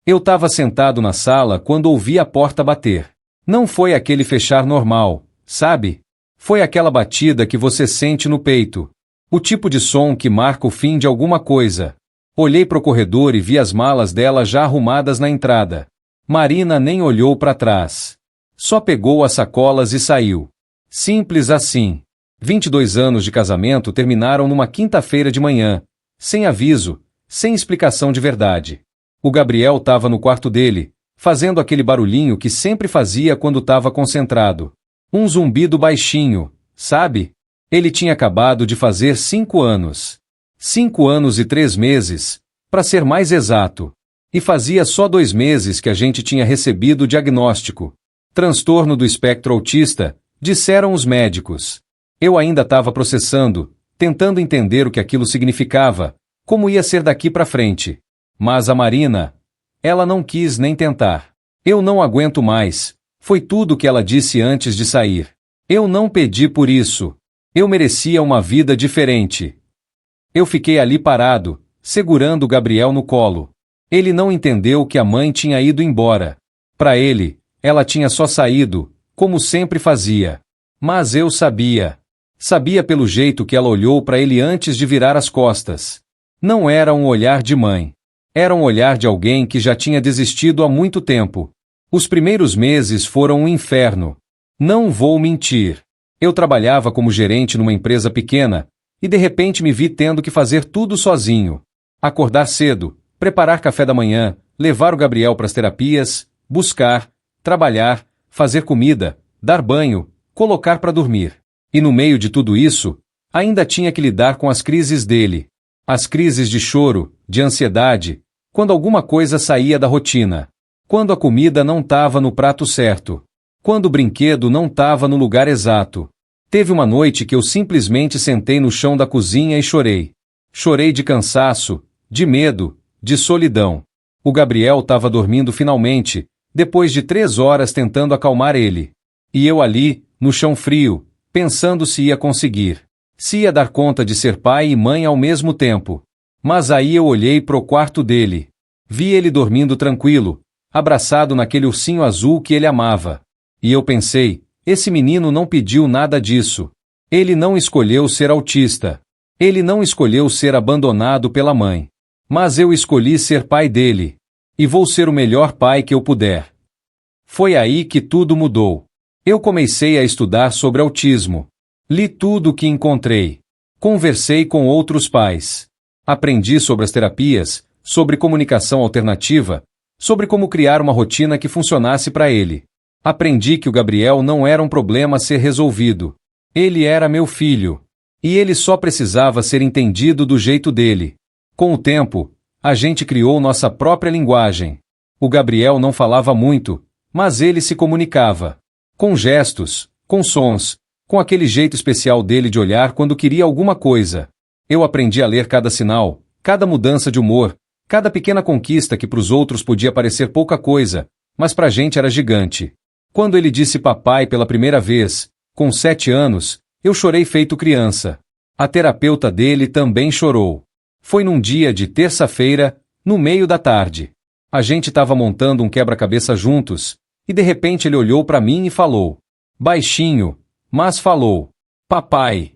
Eu estava sentado na sala quando ouvi a porta bater. Não foi aquele fechar normal, sabe? Foi aquela batida que você sente no peito. O tipo de som que marca o fim de alguma coisa. Olhei pro corredor e vi as malas dela já arrumadas na entrada. Marina nem olhou para trás. Só pegou as sacolas e saiu. Simples assim. 22 anos de casamento terminaram numa quinta-feira de manhã, sem aviso, sem explicação de verdade. O Gabriel estava no quarto dele, fazendo aquele barulhinho que sempre fazia quando estava concentrado. Um zumbido baixinho, sabe? Ele tinha acabado de fazer 5 anos. 5 anos e 3 meses, para ser mais exato. E fazia só 2 meses que a gente tinha recebido o diagnóstico. Transtorno do espectro autista, disseram os médicos. Eu ainda estava processando, tentando entender o que aquilo significava, como ia ser daqui para frente. Mas a Marina, ela não quis nem tentar. Eu não aguento mais, foi tudo o que ela disse antes de sair. Eu não pedi por isso. Eu merecia uma vida diferente. Eu fiquei ali parado, segurando o Gabriel no colo. Ele não entendeu que a mãe tinha ido embora. Para ele, ela tinha só saído, como sempre fazia. Mas eu sabia. Sabia pelo jeito que ela olhou para ele antes de virar as costas. Não era um olhar de mãe. Era um olhar de alguém que já tinha desistido há muito tempo. Os primeiros meses foram um inferno. Não vou mentir. Eu trabalhava como gerente numa empresa pequena, e de repente me vi tendo que fazer tudo sozinho. Acordar cedo, preparar café da manhã, levar o Gabriel para as terapias, buscar, trabalhar, fazer comida, dar banho, colocar para dormir. E no meio de tudo isso, ainda tinha que lidar com as crises dele. As crises de choro, de ansiedade, quando alguma coisa saía da rotina. Quando a comida não estava no prato certo. Quando o brinquedo não estava no lugar exato. Teve uma noite que eu simplesmente sentei no chão da cozinha e chorei. Chorei de cansaço, de medo, de solidão. O Gabriel estava dormindo finalmente, depois de 3 horas tentando acalmar ele. E eu ali, no chão frio, pensando se ia conseguir. Se ia dar conta de ser pai e mãe ao mesmo tempo. Mas aí eu olhei pro quarto dele. Vi ele dormindo tranquilo, abraçado naquele ursinho azul que ele amava. E eu pensei, esse menino não pediu nada disso. Ele não escolheu ser autista. Ele não escolheu ser abandonado pela mãe. Mas eu escolhi ser pai dele. E vou ser o melhor pai que eu puder. Foi aí que tudo mudou. Eu comecei a estudar sobre autismo. Li tudo o que encontrei. Conversei com outros pais. Aprendi sobre as terapias, sobre comunicação alternativa, sobre como criar uma rotina que funcionasse para ele. Aprendi que o Gabriel não era um problema a ser resolvido. Ele era meu filho. E ele só precisava ser entendido do jeito dele. Com o tempo, a gente criou nossa própria linguagem. O Gabriel não falava muito, mas ele se comunicava. Com gestos, com sons, com aquele jeito especial dele de olhar quando queria alguma coisa. Eu aprendi a ler cada sinal, cada mudança de humor, cada pequena conquista que para os outros podia parecer pouca coisa, mas para a gente era gigante. Quando ele disse papai pela primeira vez, com 7 anos, eu chorei feito criança. A terapeuta dele também chorou. Foi num dia de terça-feira, no meio da tarde. A gente estava montando um quebra-cabeça juntos, e de repente ele olhou para mim e falou. Baixinho, mas falou. Papai.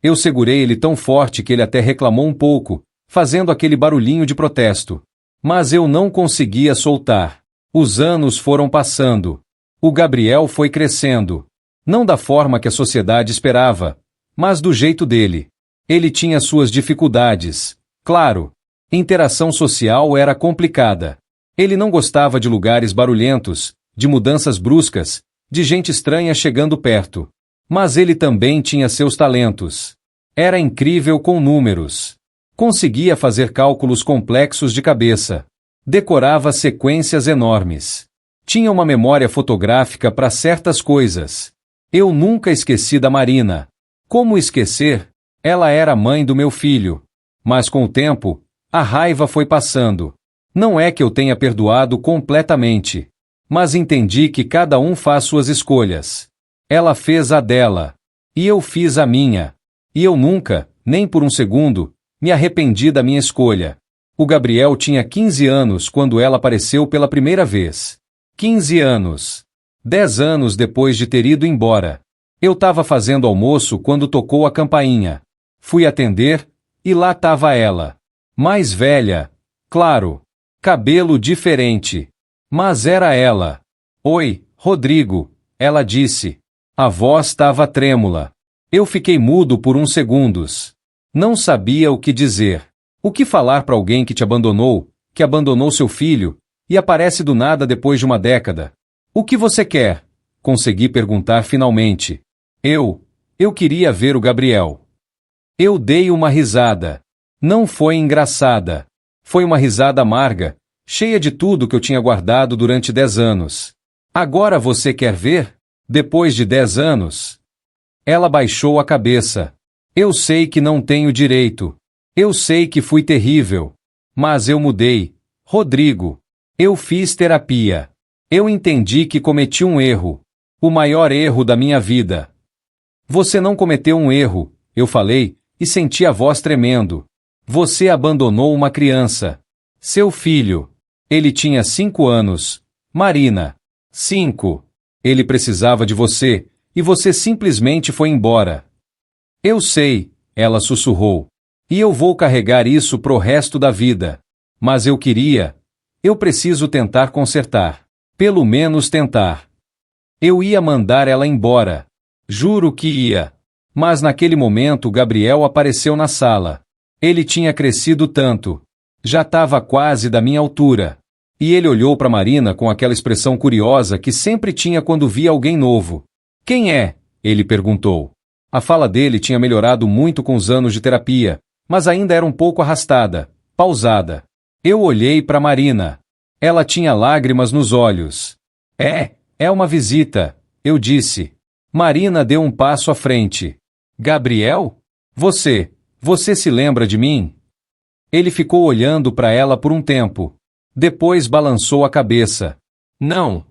Eu segurei ele tão forte que ele até reclamou um pouco, fazendo aquele barulhinho de protesto. Mas eu não conseguia soltar. Os anos foram passando. O Gabriel foi crescendo. Não da forma que a sociedade esperava, mas do jeito dele. Ele tinha suas dificuldades. Claro, interação social era complicada. Ele não gostava de lugares barulhentos, de mudanças bruscas, de gente estranha chegando perto. Mas ele também tinha seus talentos. Era incrível com números. Conseguia fazer cálculos complexos de cabeça. Decorava sequências enormes. Tinha uma memória fotográfica para certas coisas. Eu nunca esqueci da Marina. Como esquecer? Ela era a mãe do meu filho. Mas com o tempo, a raiva foi passando. Não é que eu tenha perdoado completamente. Mas entendi que cada um faz suas escolhas. Ela fez a dela. E eu fiz a minha. E eu nunca, nem por um segundo, me arrependi da minha escolha. O Gabriel tinha 15 anos quando ela apareceu pela primeira vez. 15 anos. 10 anos depois de ter ido embora. Eu estava fazendo almoço quando tocou a campainha. Fui atender, e lá estava ela. Mais velha, claro. Cabelo diferente. Mas era ela. Oi, Rodrigo, ela disse. A voz estava trêmula. Eu fiquei mudo por uns segundos. Não sabia o que dizer. O que falar para alguém que te abandonou, que abandonou seu filho, e aparece do nada depois de uma década? O que você quer? Consegui perguntar finalmente. Eu queria ver o Gabriel. Eu dei uma risada. Não foi engraçada. Foi uma risada amarga, cheia de tudo que eu tinha guardado durante 10 anos. Agora você quer ver? Depois de 10 anos? Ela baixou a cabeça. Eu sei que não tenho direito. Eu sei que fui terrível. Mas eu mudei. Rodrigo. Eu fiz terapia. Eu entendi que cometi um erro. O maior erro da minha vida. Você não cometeu um erro, eu falei, e senti a voz tremendo. Você abandonou uma criança. Seu filho. Ele tinha 5 anos. Marina. 5. Ele precisava de você, e você simplesmente foi embora. Eu sei, ela sussurrou. E eu vou carregar isso pro resto da vida. Mas eu queria. Eu preciso tentar consertar. Pelo menos tentar. Eu ia mandar ela embora. Juro que ia. Mas naquele momento Gabriel apareceu na sala. Ele tinha crescido tanto. Já estava quase da minha altura. E ele olhou para Marina com aquela expressão curiosa que sempre tinha quando via alguém novo. Quem é? Ele perguntou. A fala dele tinha melhorado muito com os anos de terapia, mas ainda era um pouco arrastada, pausada. Eu olhei para Marina. Ela tinha lágrimas nos olhos. É uma visita, eu disse. Marina deu um passo à frente. Gabriel? Você se lembra de mim? Ele ficou olhando para ela por um tempo. Depois balançou a cabeça. Não.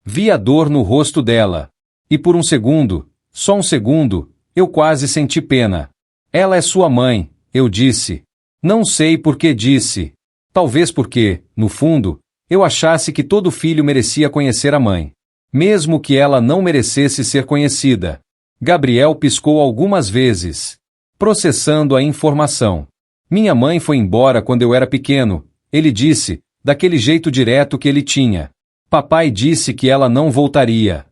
Vi a dor no rosto dela. E por um segundo, só um segundo, eu quase senti pena. Ela é sua mãe, eu disse. Não sei por que disse. Talvez porque, no fundo, eu achasse que todo filho merecia conhecer a mãe. Mesmo que ela não merecesse ser conhecida. Gabriel piscou algumas vezes, processando a informação. Minha mãe foi embora quando eu era pequeno, ele disse, daquele jeito direto que ele tinha. Papai disse que ela não voltaria.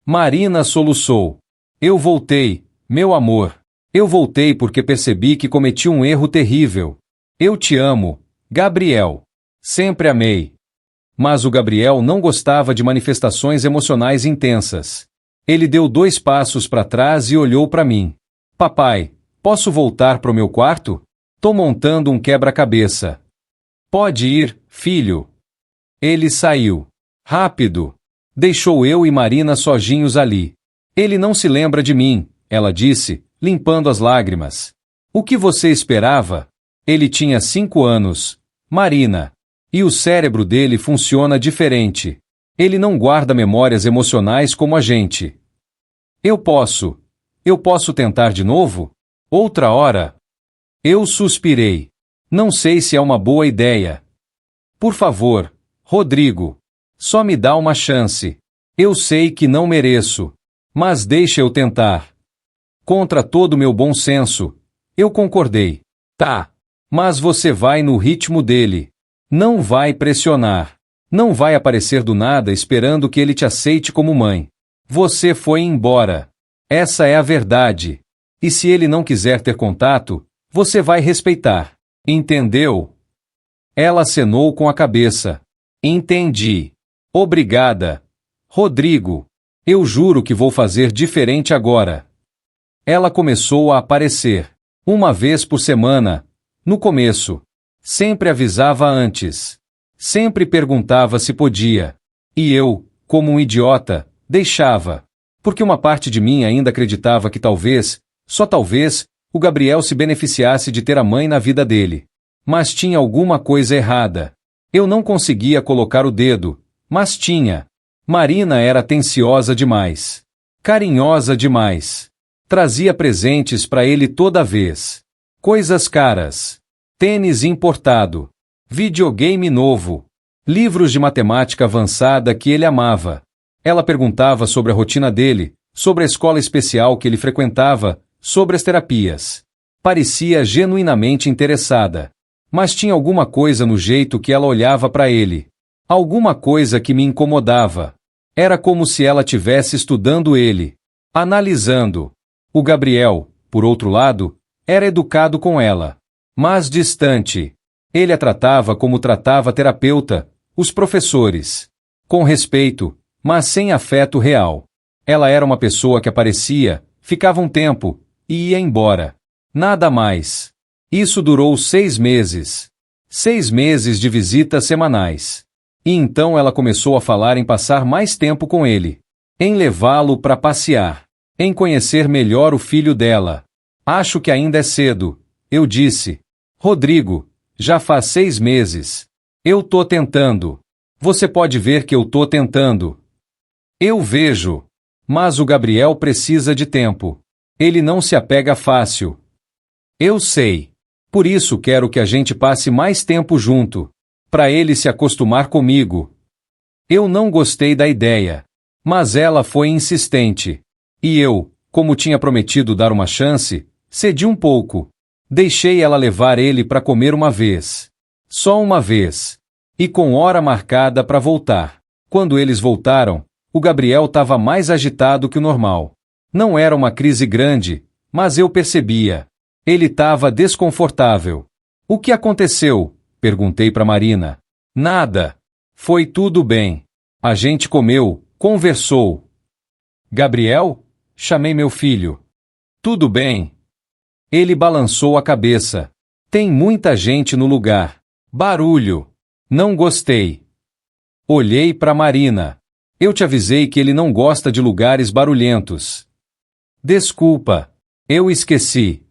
Marina soluçou. Eu voltei, meu amor. Eu voltei porque percebi que cometi um erro terrível. Eu te amo, Gabriel. Sempre amei. Mas o Gabriel não gostava de manifestações emocionais intensas. Ele deu 2 passos para trás e olhou para mim. Papai, posso voltar para o meu quarto? Tô montando um quebra-cabeça. Pode ir, filho. Ele saiu. Rápido. Deixou eu e Marina sozinhos ali. Ele não se lembra de mim, ela disse, limpando as lágrimas. O que você esperava? Ele tinha 5 anos. Marina. E o cérebro dele funciona diferente. Ele não guarda memórias emocionais como a gente. Eu posso tentar de novo? Outra hora? Eu suspirei. Não sei se é uma boa ideia. Por favor, Rodrigo. Só me dá uma chance. Eu sei que não mereço. Mas deixa eu tentar. Contra todo meu bom senso, eu concordei. Tá. Mas você vai no ritmo dele. Não vai pressionar. Não vai aparecer do nada esperando que ele te aceite como mãe. Você foi embora. Essa é a verdade. E se ele não quiser ter contato, você vai respeitar. Entendeu? Ela acenou com a cabeça. Entendi. Obrigada. Rodrigo. Eu juro que vou fazer diferente agora. Ela começou a aparecer. Uma vez por semana. No começo. Sempre avisava antes. Sempre perguntava se podia. E eu, como um idiota, deixava. Porque uma parte de mim ainda acreditava que talvez, só talvez, o Gabriel se beneficiasse de ter a mãe na vida dele. Mas tinha alguma coisa errada. Eu não conseguia colocar o dedo, mas tinha. Marina era atenciosa demais. Carinhosa demais. Trazia presentes para ele toda vez. Coisas caras. Tênis importado. Videogame novo. Livros de matemática avançada que ele amava. Ela perguntava sobre a rotina dele, sobre a escola especial que ele frequentava, sobre as terapias. Parecia genuinamente interessada. Mas tinha alguma coisa no jeito que ela olhava para ele. Alguma coisa que me incomodava. Era como se ela tivesse estudando ele. Analisando. O Gabriel, por outro lado, era educado com ela. Mas distante. Ele a tratava como tratava a terapeuta, os professores. Com respeito, mas sem afeto real. Ela era uma pessoa que aparecia, ficava um tempo, e ia embora. Nada mais. Isso durou 6 meses. 6 meses de visitas semanais. E então ela começou a falar em passar mais tempo com ele. Em levá-lo para passear. Em conhecer melhor o filho dela. Acho que ainda é cedo, eu disse. Rodrigo, já faz 6 meses. Eu tô tentando. Você pode ver que eu tô tentando. Eu vejo. Mas o Gabriel precisa de tempo. Ele não se apega fácil. Eu sei. Por isso quero que a gente passe mais tempo junto. Para ele se acostumar comigo. Eu não gostei da ideia. Mas ela foi insistente. E eu, como tinha prometido dar uma chance, cedi um pouco. Deixei ela levar ele para comer uma vez. Só uma vez. E com hora marcada para voltar. Quando eles voltaram, o Gabriel estava mais agitado que o normal. Não era uma crise grande, mas eu percebia. Ele estava desconfortável. O que aconteceu? Perguntei para Marina. Nada. Foi tudo bem. A gente comeu, conversou. Gabriel? Chamei meu filho. Tudo bem. Ele balançou a cabeça. Tem muita gente no lugar. Barulho. Não gostei. Olhei para Marina. Eu te avisei que ele não gosta de lugares barulhentos. Desculpa. Eu esqueci.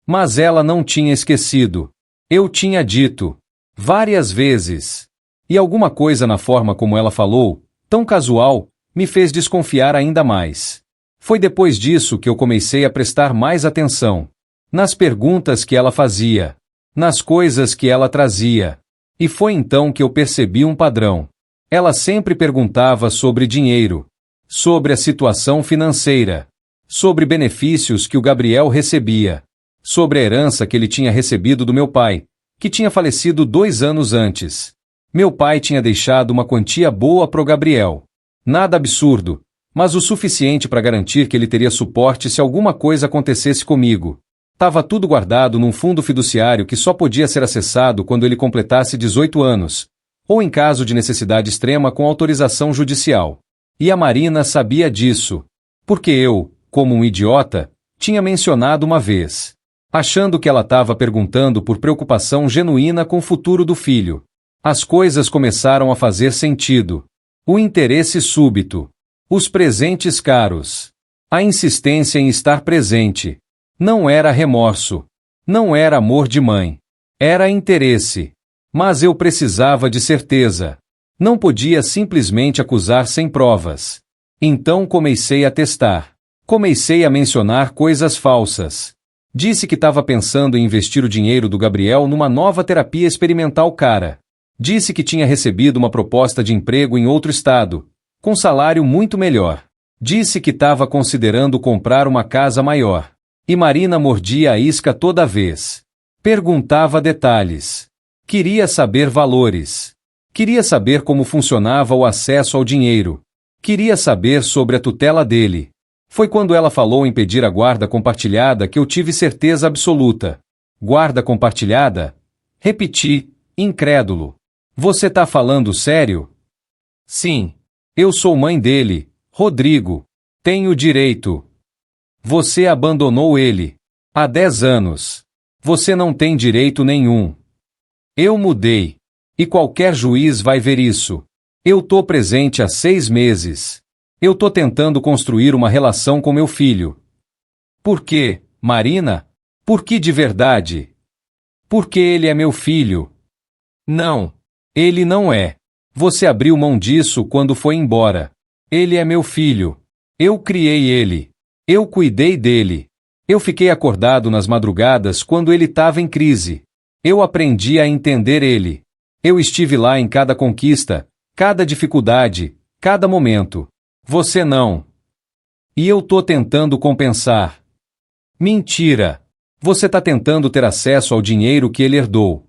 Mas ela não tinha esquecido. Eu tinha dito. Várias vezes. E alguma coisa na forma como ela falou, tão casual, me fez desconfiar ainda mais. Foi depois disso que eu comecei a prestar mais atenção. Nas perguntas que ela fazia. Nas coisas que ela trazia. E foi então que eu percebi um padrão. Ela sempre perguntava sobre dinheiro. Sobre a situação financeira. Sobre benefícios que o Gabriel recebia. Sobre a herança que ele tinha recebido do meu pai, que tinha falecido 2 anos antes. Meu pai tinha deixado uma quantia boa pro Gabriel. Nada absurdo, mas o suficiente para garantir que ele teria suporte se alguma coisa acontecesse comigo. Tava tudo guardado num fundo fiduciário que só podia ser acessado quando ele completasse 18 anos, ou em caso de necessidade extrema com autorização judicial. E a Marina sabia disso, porque eu, como um idiota, tinha mencionado uma vez. Achando que ela estava perguntando por preocupação genuína com o futuro do filho. As coisas começaram a fazer sentido. O interesse súbito. Os presentes caros. A insistência em estar presente. Não era remorso. Não era amor de mãe. Era interesse. Mas eu precisava de certeza. Não podia simplesmente acusar sem provas. Então comecei a testar. Comecei a mencionar coisas falsas. Disse que estava pensando em investir o dinheiro do Gabriel numa nova terapia experimental cara. Disse que tinha recebido uma proposta de emprego em outro estado, com salário muito melhor. Disse que estava considerando comprar uma casa maior. E Marina mordia a isca toda vez. Perguntava detalhes. Queria saber valores. Queria saber como funcionava o acesso ao dinheiro. Queria saber sobre a tutela dele. Foi quando ela falou em pedir a guarda compartilhada que eu tive certeza absoluta. Guarda compartilhada? Repeti, incrédulo. Você tá falando sério? Sim. Eu sou mãe dele, Rodrigo. Tenho direito. Você abandonou ele. Há 10 anos. Você não tem direito nenhum. Eu mudei. E qualquer juiz vai ver isso. Eu tô presente há 6 meses. Eu tô tentando construir uma relação com meu filho. Por quê, Marina? Por que de verdade? Porque ele é meu filho. Não. Ele não é. Você abriu mão disso quando foi embora. Ele é meu filho. Eu criei ele. Eu cuidei dele. Eu fiquei acordado nas madrugadas quando ele estava em crise. Eu aprendi a entender ele. Eu estive lá em cada conquista, cada dificuldade, cada momento. Você não. E eu tô tentando compensar. Mentira! Você tá tentando ter acesso ao dinheiro que ele herdou.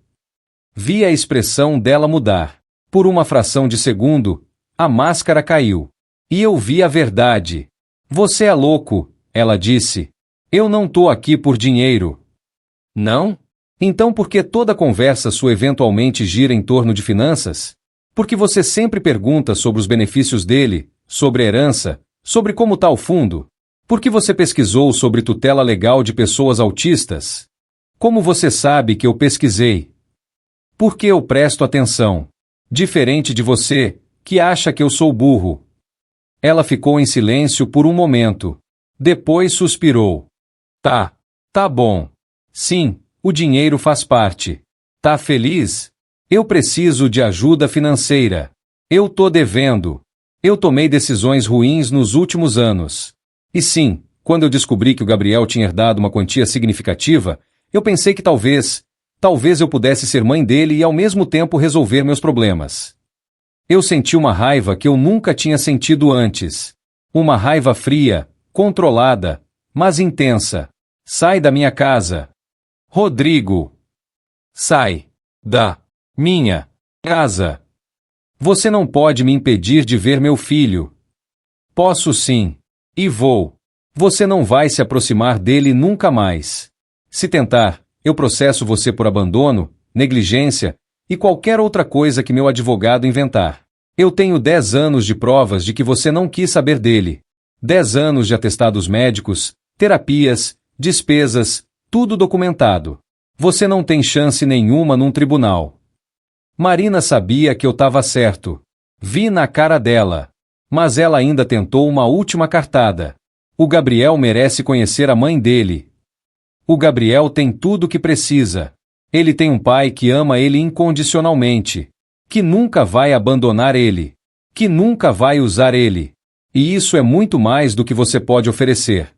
Vi a expressão dela mudar. Por uma fração de segundo, a máscara caiu. E eu vi a verdade. Você é louco, ela disse. Eu não tô aqui por dinheiro. Não? Então por que toda conversa sua eventualmente gira em torno de finanças? Porque você sempre pergunta sobre os benefícios dele, sobre a herança, sobre como tá o fundo. Por que você pesquisou sobre tutela legal de pessoas autistas? Como você sabe que eu pesquisei? Por que eu presto atenção? Diferente de você, que acha que eu sou burro. Ela ficou em silêncio por um momento. Depois suspirou. Tá bom. Sim, o dinheiro faz parte. Tá feliz? Eu preciso de ajuda financeira. Eu tô devendo. Eu tomei decisões ruins nos últimos anos. E sim, quando eu descobri que o Gabriel tinha herdado uma quantia significativa, eu pensei que talvez eu pudesse ser mãe dele e ao mesmo tempo resolver meus problemas. Eu senti uma raiva que eu nunca tinha sentido antes. Uma raiva fria, controlada, mas intensa. Sai da minha casa. Rodrigo. Sai da minha casa. Você não pode me impedir de ver meu filho. Posso sim. E vou. Você não vai se aproximar dele nunca mais. Se tentar, eu processo você por abandono, negligência e qualquer outra coisa que meu advogado inventar. Eu tenho 10 anos de provas de que você não quis saber dele. 10 anos de atestados médicos, terapias, despesas, tudo documentado. Você não tem chance nenhuma num tribunal. Marina sabia que eu estava certo. Vi na cara dela. Mas ela ainda tentou uma última cartada. O Gabriel merece conhecer a mãe dele. O Gabriel tem tudo o que precisa. Ele tem um pai que ama ele incondicionalmente, que nunca vai abandonar ele, que nunca vai usar ele. E isso é muito mais do que você pode oferecer.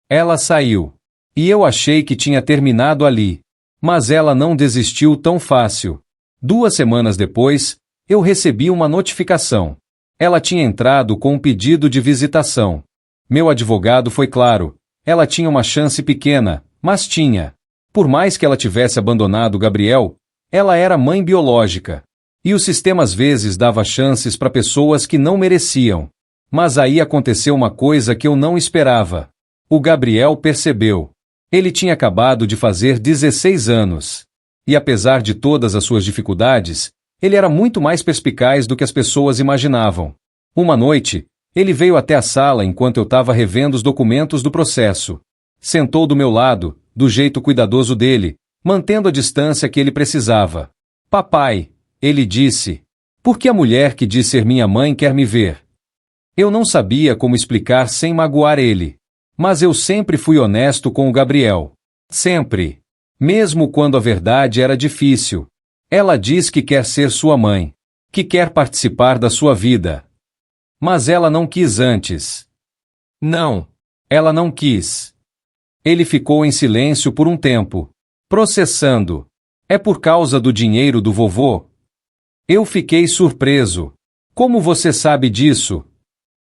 Ela saiu. E eu achei que tinha terminado ali. Mas ela não desistiu tão fácil. 2 semanas depois, eu recebi uma notificação. Ela tinha entrado com um pedido de visitação. Meu advogado foi claro. Ela tinha uma chance pequena, mas tinha. Por mais que ela tivesse abandonado Gabriel, ela era mãe biológica. E o sistema às vezes dava chances para pessoas que não mereciam. Mas aí aconteceu uma coisa que eu não esperava. O Gabriel percebeu. Ele tinha acabado de fazer 16 anos. E apesar de todas as suas dificuldades, ele era muito mais perspicaz do que as pessoas imaginavam. Uma noite, ele veio até a sala enquanto eu estava revendo os documentos do processo. Sentou do meu lado, do jeito cuidadoso dele, mantendo a distância que ele precisava. Papai, ele disse. Por que a mulher que diz ser minha mãe quer me ver? Eu não sabia como explicar sem magoar ele. Mas eu sempre fui honesto com o Gabriel. Sempre. Mesmo quando a verdade era difícil. Ela diz que quer ser sua mãe. Que quer participar da sua vida. Mas ela não quis antes. Não. Ela não quis. Ele ficou em silêncio por um tempo. Processando. É por causa do dinheiro do vovô? Eu fiquei surpreso. Como você sabe disso?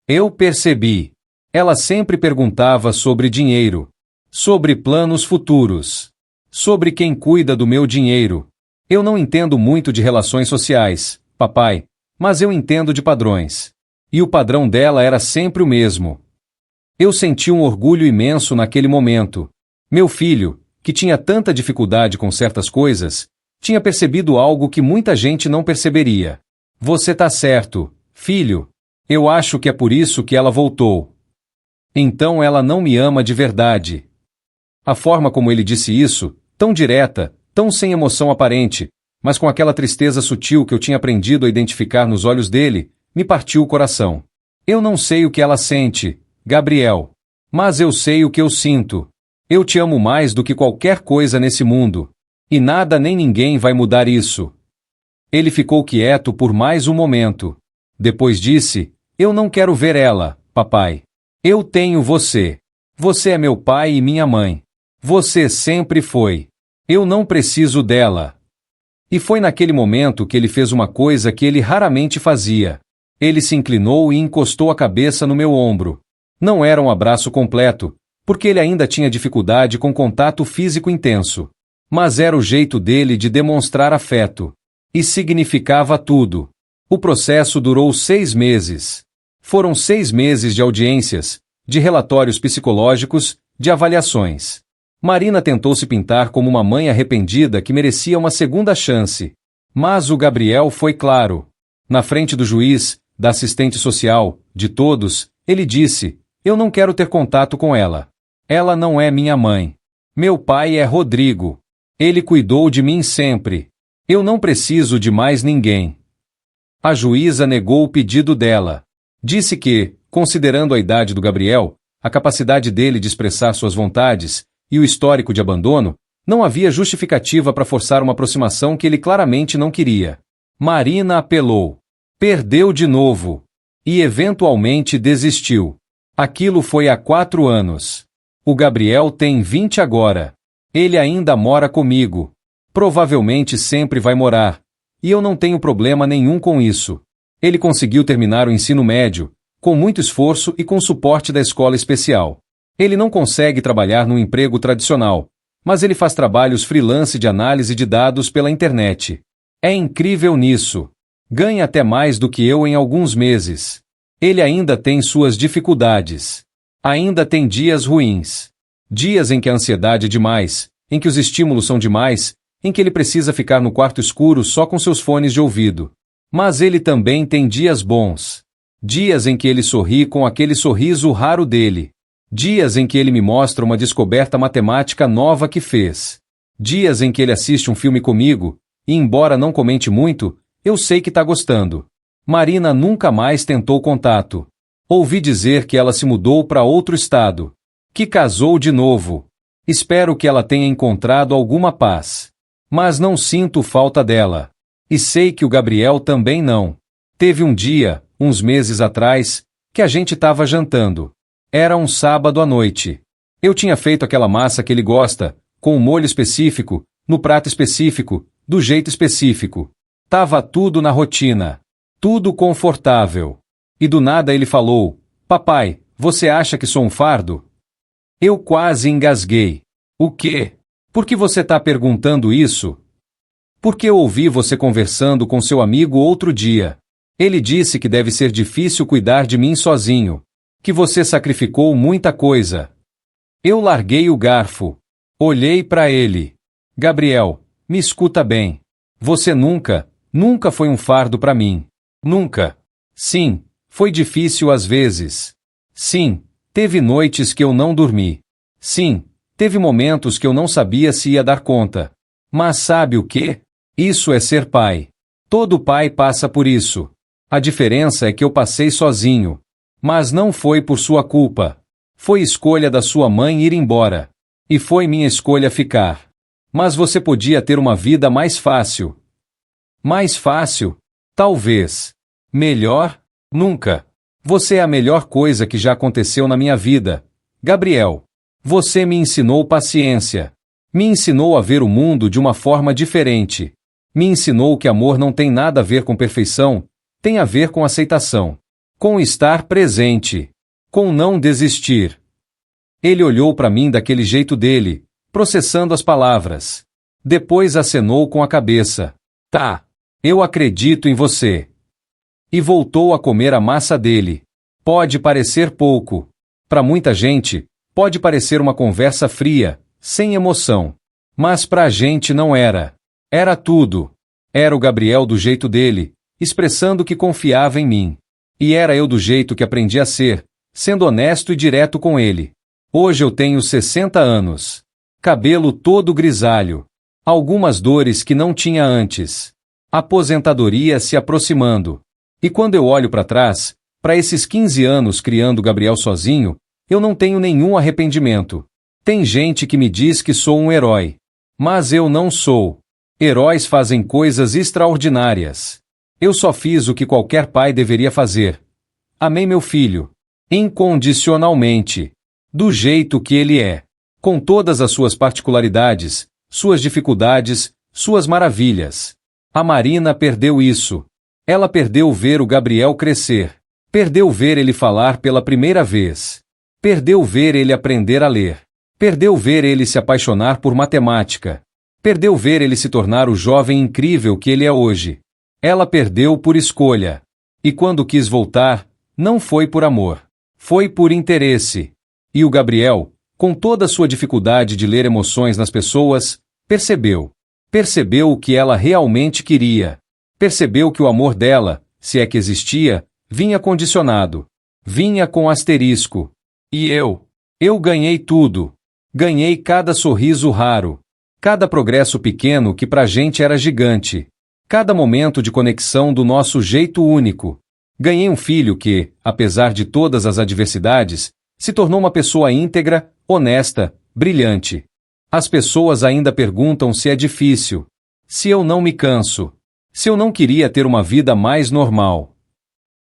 Eu percebi. Ela sempre perguntava sobre dinheiro. Sobre planos futuros. Sobre quem cuida do meu dinheiro. Eu não entendo muito de relações sociais, papai, mas eu entendo de padrões. E o padrão dela era sempre o mesmo. Eu senti um orgulho imenso naquele momento. Meu filho, que tinha tanta dificuldade com certas coisas, tinha percebido algo que muita gente não perceberia. Você tá certo, filho. Eu acho que é por isso que ela voltou. Então ela não me ama de verdade. A forma como ele disse isso, tão direta, tão sem emoção aparente, mas com aquela tristeza sutil que eu tinha aprendido a identificar nos olhos dele, me partiu o coração. Eu não sei o que ela sente, Gabriel. Mas eu sei o que eu sinto. Eu te amo mais do que qualquer coisa nesse mundo. E nada nem ninguém vai mudar isso. Ele ficou quieto por mais um momento. Depois disse, eu não quero ver ela, papai. Eu tenho você. Você é meu pai e minha mãe. Você sempre foi. Eu não preciso dela. E foi naquele momento que ele fez uma coisa que ele raramente fazia. Ele se inclinou e encostou a cabeça no meu ombro. Não era um abraço completo, porque ele ainda tinha dificuldade com contato físico intenso. Mas era o jeito dele de demonstrar afeto. E significava tudo. O processo durou 6 meses. Foram 6 meses de audiências, de relatórios psicológicos, de avaliações. Marina tentou se pintar como uma mãe arrependida que merecia uma segunda chance. Mas o Gabriel foi claro. Na frente do juiz, da assistente social, de todos, ele disse: eu não quero ter contato com ela. Ela não é minha mãe. Meu pai é Rodrigo. Ele cuidou de mim sempre. Eu não preciso de mais ninguém. A juíza negou o pedido dela. Disse que, considerando a idade do Gabriel, a capacidade dele de expressar suas vontades e o histórico de abandono, não havia justificativa para forçar uma aproximação que ele claramente não queria. Marina apelou. Perdeu de novo. E eventualmente desistiu. Aquilo foi há 4 anos. O Gabriel tem 20 agora. Ele ainda mora comigo. Provavelmente sempre vai morar. E eu não tenho problema nenhum com isso. Ele conseguiu terminar o ensino médio, com muito esforço e com suporte da escola especial. Ele não consegue trabalhar num emprego tradicional, mas ele faz trabalhos freelance de análise de dados pela internet. É incrível nisso. Ganha até mais do que eu em alguns meses. Ele ainda tem suas dificuldades. Ainda tem dias ruins. Dias em que a ansiedade é demais, em que os estímulos são demais, em que ele precisa ficar no quarto escuro só com seus fones de ouvido. Mas ele também tem dias bons. Dias em que ele sorri com aquele sorriso raro dele. Dias em que ele me mostra uma descoberta matemática nova que fez. Dias em que ele assiste um filme comigo, e embora não comente muito, eu sei que tá gostando. Marina nunca mais tentou contato. Ouvi dizer que ela se mudou para outro estado. Que casou de novo. Espero que ela tenha encontrado alguma paz. Mas não sinto falta dela. E sei que o Gabriel também não. Teve um dia, uns meses atrás, que a gente tava jantando. Era um sábado à noite. Eu tinha feito aquela massa que ele gosta, com um molho específico, no prato específico, do jeito específico. Tava tudo na rotina. Tudo confortável. E do nada ele falou: papai, você acha que sou um fardo? Eu quase engasguei. O quê? Por que você tá perguntando isso? Porque eu ouvi você conversando com seu amigo outro dia. Ele disse que deve ser difícil cuidar de mim sozinho. Que você sacrificou muita coisa. Eu larguei o garfo. Olhei para ele. Gabriel, me escuta bem. Você nunca foi um fardo para mim. Nunca. Sim, foi difícil às vezes. Sim, teve noites que eu não dormi. Sim, teve momentos que eu não sabia se ia dar conta. Mas sabe o quê? Isso é ser pai. Todo pai passa por isso. A diferença é que eu passei sozinho. Mas não foi por sua culpa. Foi escolha da sua mãe ir embora. E foi minha escolha ficar. Mas você podia ter uma vida mais fácil. Mais fácil? Talvez. Melhor? Nunca. Você é a melhor coisa que já aconteceu na minha vida. Gabriel. Você me ensinou paciência. Me ensinou a ver o mundo de uma forma diferente. Me ensinou que amor não tem nada a ver com perfeição, tem a ver com aceitação. Com estar presente. Com não desistir. Ele olhou para mim daquele jeito dele, processando as palavras. Depois acenou com a cabeça. Tá. Eu acredito em você. E voltou a comer a massa dele. Pode parecer pouco. Para muita gente, pode parecer uma conversa fria, sem emoção. Mas pra gente não era. Era tudo. Era o Gabriel do jeito dele, expressando que confiava em mim. E era eu do jeito que aprendi a ser, sendo honesto e direto com ele. Hoje eu tenho 60 anos. Cabelo todo grisalho. Algumas dores que não tinha antes. Aposentadoria se aproximando. E quando eu olho para trás, para esses 15 anos criando Gabriel sozinho, eu não tenho nenhum arrependimento. Tem gente que me diz que sou um herói. Mas eu não sou. Heróis fazem coisas extraordinárias. Eu só fiz o que qualquer pai deveria fazer. Amei meu filho. Incondicionalmente. Do jeito que ele é. Com todas as suas particularidades, suas dificuldades, suas maravilhas. A Marina perdeu isso. Ela perdeu ver o Gabriel crescer. Perdeu ver ele falar pela primeira vez. Perdeu ver ele aprender a ler. Perdeu ver ele se apaixonar por matemática. Perdeu ver ele se tornar o jovem incrível que ele é hoje. Ela perdeu por escolha. E quando quis voltar, não foi por amor. Foi por interesse. E o Gabriel, com toda a sua dificuldade de ler emoções nas pessoas, percebeu. Percebeu o que ela realmente queria. Percebeu que o amor dela, se é que existia, vinha condicionado. Vinha com asterisco. E eu ganhei tudo. Ganhei cada sorriso raro. Cada progresso pequeno que pra gente era gigante. Cada momento de conexão do nosso jeito único. Ganhei um filho que, apesar de todas as adversidades, se tornou uma pessoa íntegra, honesta, brilhante. As pessoas ainda perguntam se é difícil. Se eu não me canso. Se eu não queria ter uma vida mais normal.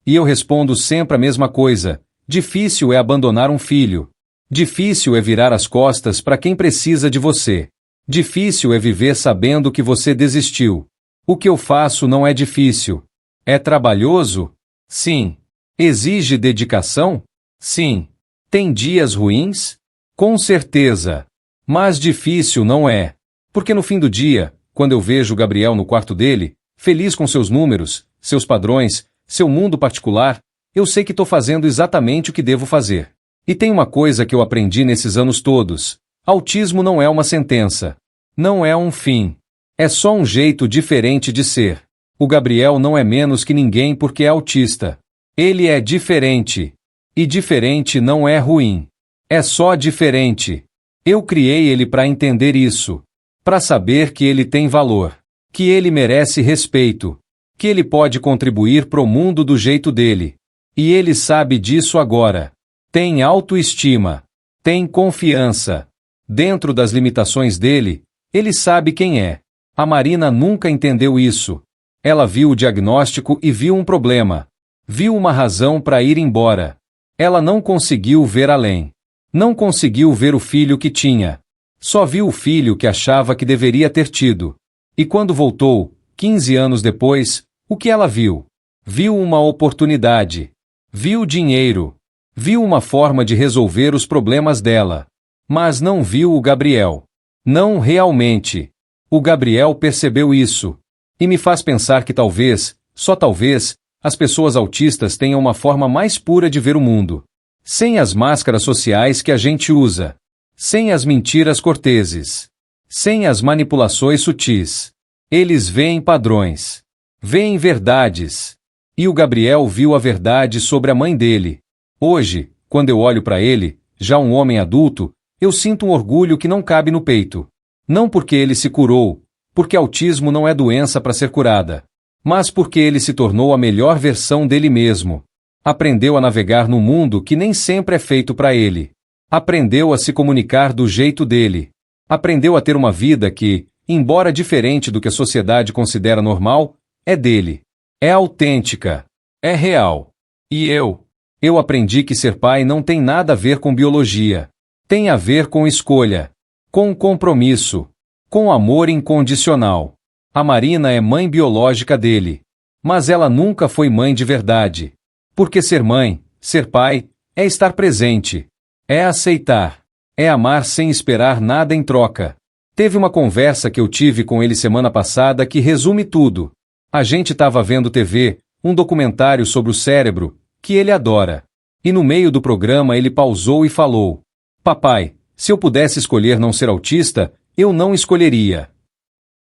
E eu respondo sempre a mesma coisa. Difícil é abandonar um filho. Difícil é virar as costas para quem precisa de você. Difícil é viver sabendo que você desistiu. O que eu faço não é difícil. É trabalhoso? Sim. Exige dedicação? Sim. Tem dias ruins? Com certeza. Mas difícil não é. Porque no fim do dia, quando eu vejo o Gabriel no quarto dele, feliz com seus números, seus padrões, seu mundo particular, eu sei que estou fazendo exatamente o que devo fazer. E tem uma coisa que eu aprendi nesses anos todos. Autismo não é uma sentença. Não é um fim. É só um jeito diferente de ser. O Gabriel não é menos que ninguém porque é autista. Ele é diferente. E diferente não é ruim. É só diferente. Eu criei ele para entender isso. Para saber que ele tem valor. Que ele merece respeito. Que ele pode contribuir pro mundo do jeito dele. E ele sabe disso agora. Tem autoestima. Tem confiança. Dentro das limitações dele, ele sabe quem é. A Marina nunca entendeu isso. Ela viu o diagnóstico e viu um problema. Viu uma razão para ir embora. Ela não conseguiu ver além. Não conseguiu ver o filho que tinha. Só viu o filho que achava que deveria ter tido. E quando voltou, 15 anos depois, o que ela viu? Viu uma oportunidade. Viu dinheiro. Viu uma forma de resolver os problemas dela. Mas não viu o Gabriel. Não realmente. O Gabriel percebeu isso. E me faz pensar que talvez, só talvez, as pessoas autistas tenham uma forma mais pura de ver o mundo. Sem as máscaras sociais que a gente usa. Sem as mentiras corteses. Sem as manipulações sutis. Eles veem padrões. Veem verdades. E o Gabriel viu a verdade sobre a mãe dele. Hoje, quando eu olho para ele, já um homem adulto, eu sinto um orgulho que não cabe no peito. Não porque ele se curou, porque autismo não é doença para ser curada, mas porque ele se tornou a melhor versão dele mesmo. Aprendeu a navegar no mundo que nem sempre é feito para ele. Aprendeu a se comunicar do jeito dele. Aprendeu a ter uma vida que, embora diferente do que a sociedade considera normal, é dele. É autêntica. É real. E eu aprendi que ser pai não tem nada a ver com biologia. Tem a ver com escolha. Com compromisso. Com amor incondicional. A Marina é mãe biológica dele. Mas ela nunca foi mãe de verdade. Porque ser mãe, ser pai, é estar presente. É aceitar. É amar sem esperar nada em troca. Teve uma conversa que eu tive com ele semana passada que resume tudo. A gente estava vendo TV, um documentário sobre o cérebro, que ele adora. E no meio do programa ele pausou e falou: "Papai, se eu pudesse escolher não ser autista, eu não escolheria."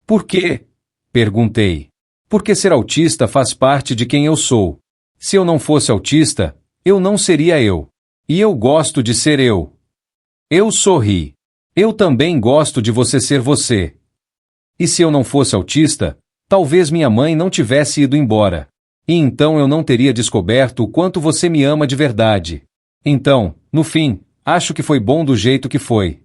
"Por quê?" perguntei. "Porque ser autista faz parte de quem eu sou. Se eu não fosse autista, eu não seria eu. E eu gosto de ser eu." Eu sorri. "Eu também gosto de você ser você. E se eu não fosse autista, talvez minha mãe não tivesse ido embora. E então eu não teria descoberto o quanto você me ama de verdade. Então, no fim, acho que foi bom do jeito que foi."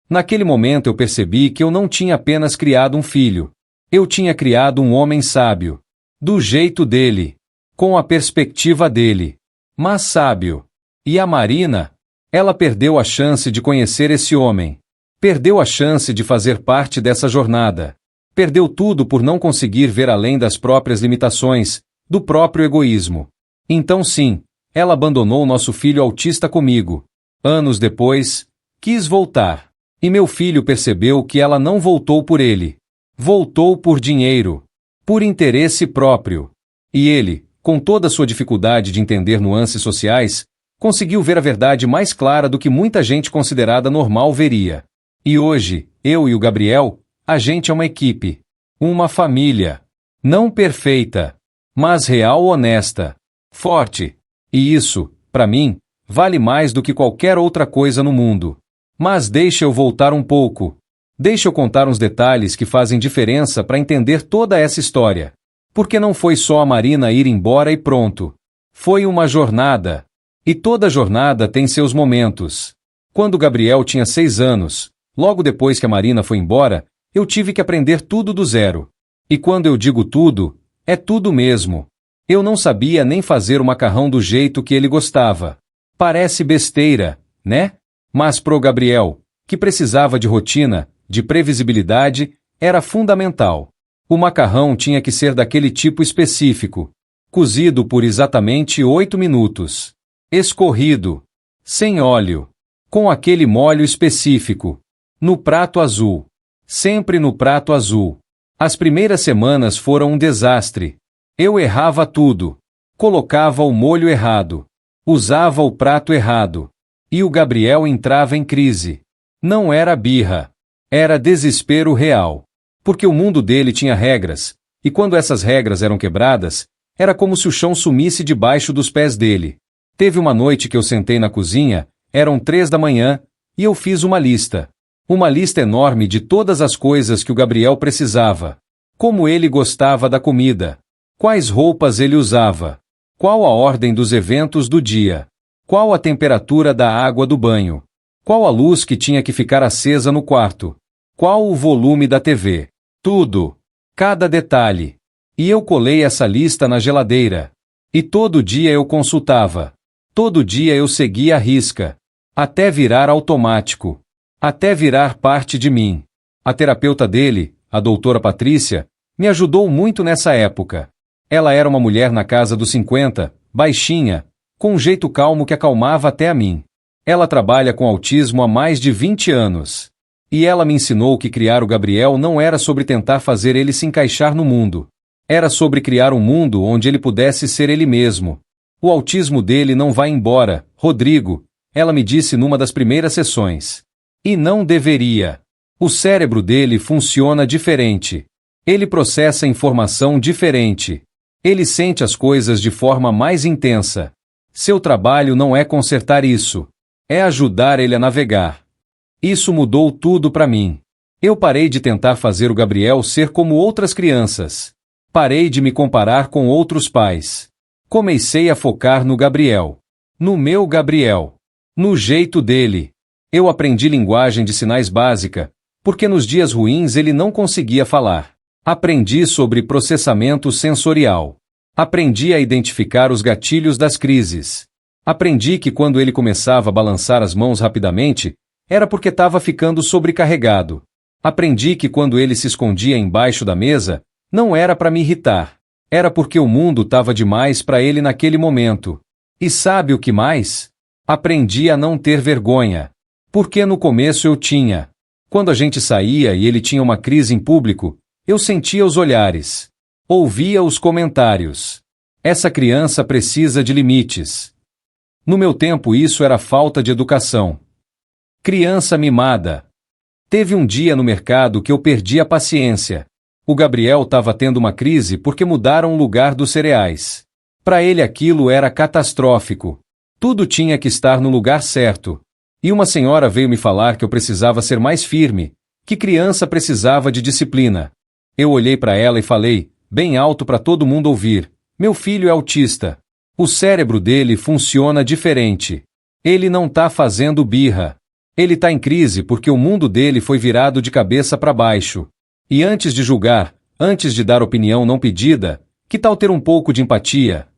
Naquele momento eu percebi que eu não tinha apenas criado um filho. Eu tinha criado um homem sábio. Do jeito dele. Com a perspectiva dele. Mas sábio. E a Marina? Ela perdeu a chance de conhecer esse homem. Perdeu a chance de fazer parte dessa jornada. Perdeu tudo por não conseguir ver além das próprias limitações, do próprio egoísmo. Então sim, ela abandonou nosso filho autista comigo. Anos depois, quis voltar. E meu filho percebeu que ela não voltou por ele. Voltou por dinheiro. Por interesse próprio. E ele, com toda a sua dificuldade de entender nuances sociais, conseguiu ver a verdade mais clara do que muita gente considerada normal veria. E hoje, eu e o Gabriel, a gente é uma equipe. Uma família. Não perfeita, mas real, honesta. Forte. E isso, para mim, vale mais do que qualquer outra coisa no mundo. Mas deixa eu voltar um pouco. Deixa eu contar uns detalhes que fazem diferença para entender toda essa história. Porque não foi só a Marina ir embora e pronto. Foi uma jornada. E toda jornada tem seus momentos. Quando Gabriel tinha 6 anos, logo depois que a Marina foi embora, eu tive que aprender tudo do zero. E quando eu digo tudo, é tudo mesmo. Eu não sabia nem fazer o macarrão do jeito que ele gostava. Parece besteira, né? Mas pro Gabriel, que precisava de rotina, de previsibilidade, era fundamental. O macarrão tinha que ser daquele tipo específico, cozido por exatamente 8 minutos. Escorrido, sem óleo, com aquele molho específico, no prato azul. Sempre no prato azul. As primeiras semanas foram um desastre. Eu errava tudo. Colocava o molho errado. Usava o prato errado. E o Gabriel entrava em crise. Não era birra. Era desespero real. Porque o mundo dele tinha regras, e quando essas regras eram quebradas, era como se o chão sumisse debaixo dos pés dele. Teve uma noite que eu sentei na cozinha, eram 3 da manhã, e eu fiz uma lista. Uma lista enorme de todas as coisas que o Gabriel precisava. Como ele gostava da comida. Quais roupas ele usava. Qual a ordem dos eventos do dia. Qual a temperatura da água do banho. Qual a luz que tinha que ficar acesa no quarto. Qual o volume da TV. Tudo. Cada detalhe. E eu colei essa lista na geladeira. E todo dia eu consultava. Todo dia eu seguia à risca. Até virar automático. Até virar parte de mim. A terapeuta dele, a doutora Patrícia, me ajudou muito nessa época. Ela era uma mulher na casa dos 50, baixinha, com um jeito calmo que acalmava até a mim. Ela trabalha com autismo há mais de 20 anos. E ela me ensinou que criar o Gabriel não era sobre tentar fazer ele se encaixar no mundo. Era sobre criar um mundo onde ele pudesse ser ele mesmo. O autismo dele não vai embora, Rodrigo, ela me disse numa das primeiras sessões. E não deveria. O cérebro dele funciona diferente. Ele processa informação diferente. Ele sente as coisas de forma mais intensa. Seu trabalho não é consertar isso. É ajudar ele a navegar. Isso mudou tudo para mim. Eu parei de tentar fazer o Gabriel ser como outras crianças. Parei de me comparar com outros pais. Comecei a focar no Gabriel. No meu Gabriel. No jeito dele. Eu aprendi linguagem de sinais básica, porque nos dias ruins ele não conseguia falar. Aprendi sobre processamento sensorial. Aprendi a identificar os gatilhos das crises. Aprendi que quando ele começava a balançar as mãos rapidamente, era porque estava ficando sobrecarregado. Aprendi que quando ele se escondia embaixo da mesa, não era para me irritar. Era porque o mundo estava demais para ele naquele momento. E sabe o que mais? Aprendi a não ter vergonha. Porque no começo eu tinha. Quando a gente saía e ele tinha uma crise em público, eu sentia os olhares. Ouvia os comentários. Essa criança precisa de limites. No meu tempo isso era falta de educação. Criança mimada. Teve um dia no mercado que eu perdi a paciência. O Gabriel estava tendo uma crise porque mudaram o lugar dos cereais. Para ele aquilo era catastrófico. Tudo tinha que estar no lugar certo. E uma senhora veio me falar que eu precisava ser mais firme, que criança precisava de disciplina. Eu olhei para ela e falei, bem alto para todo mundo ouvir, meu filho é autista. O cérebro dele funciona diferente. Ele não tá fazendo birra. Ele tá em crise porque o mundo dele foi virado de cabeça para baixo. E antes de julgar, antes de dar opinião não pedida, que tal ter um pouco de empatia?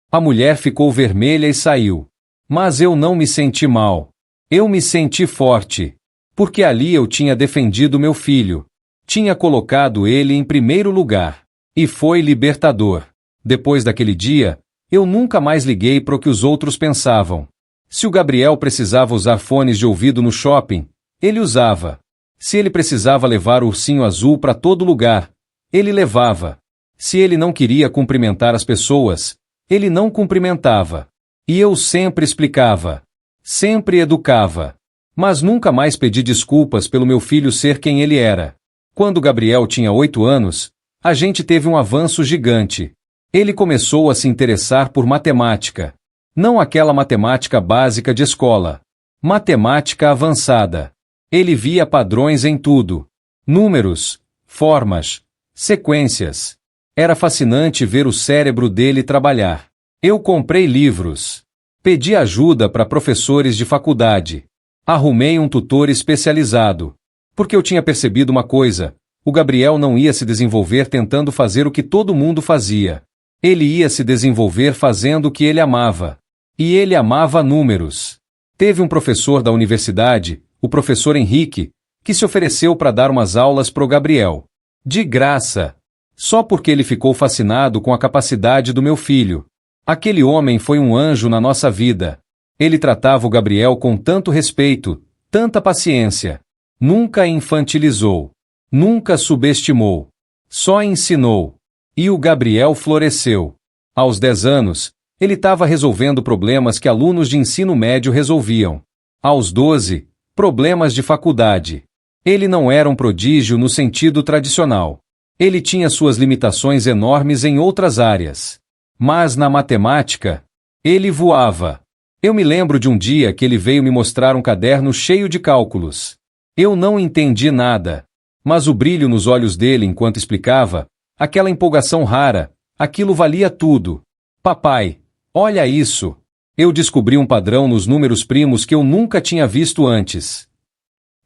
A mulher ficou vermelha e saiu. Mas eu não me senti mal. Eu me senti forte. Porque ali eu tinha defendido meu filho. Tinha colocado ele em primeiro lugar. E foi libertador. Depois daquele dia, eu nunca mais liguei para o que os outros pensavam. Se o Gabriel precisava usar fones de ouvido no shopping, ele usava. Se ele precisava levar o ursinho azul para todo lugar, ele levava. Se ele não queria cumprimentar as pessoas, ele não cumprimentava. E eu sempre explicava. Sempre educava. Mas nunca mais pedi desculpas pelo meu filho ser quem ele era. Quando Gabriel tinha 8 anos, a gente teve um avanço gigante. Ele começou a se interessar por matemática. Não aquela matemática básica de escola. Matemática avançada. Ele via padrões em tudo. Números, formas, sequências. Era fascinante ver o cérebro dele trabalhar. Eu comprei livros. Pedi ajuda para professores de faculdade. Arrumei um tutor especializado. Porque eu tinha percebido uma coisa: o Gabriel não ia se desenvolver tentando fazer o que todo mundo fazia. Ele ia se desenvolver fazendo o que ele amava. E ele amava números. Teve um professor da universidade, o professor Henrique, que se ofereceu para dar umas aulas pro Gabriel. De graça. Só porque ele ficou fascinado com a capacidade do meu filho. Aquele homem foi um anjo na nossa vida. Ele tratava o Gabriel com tanto respeito, tanta paciência. Nunca infantilizou. Nunca subestimou. Só ensinou. E o Gabriel floresceu. Aos 10 anos, ele estava resolvendo problemas que alunos de ensino médio resolviam. Aos 12, problemas de faculdade. Ele não era um prodígio no sentido tradicional. Ele tinha suas limitações enormes em outras áreas. Mas na matemática, ele voava. Eu me lembro de um dia que ele veio me mostrar um caderno cheio de cálculos. Eu não entendi nada. Mas o brilho nos olhos dele enquanto explicava, aquela empolgação rara, aquilo valia tudo. Papai, olha isso! Eu descobri um padrão nos números primos que eu nunca tinha visto antes.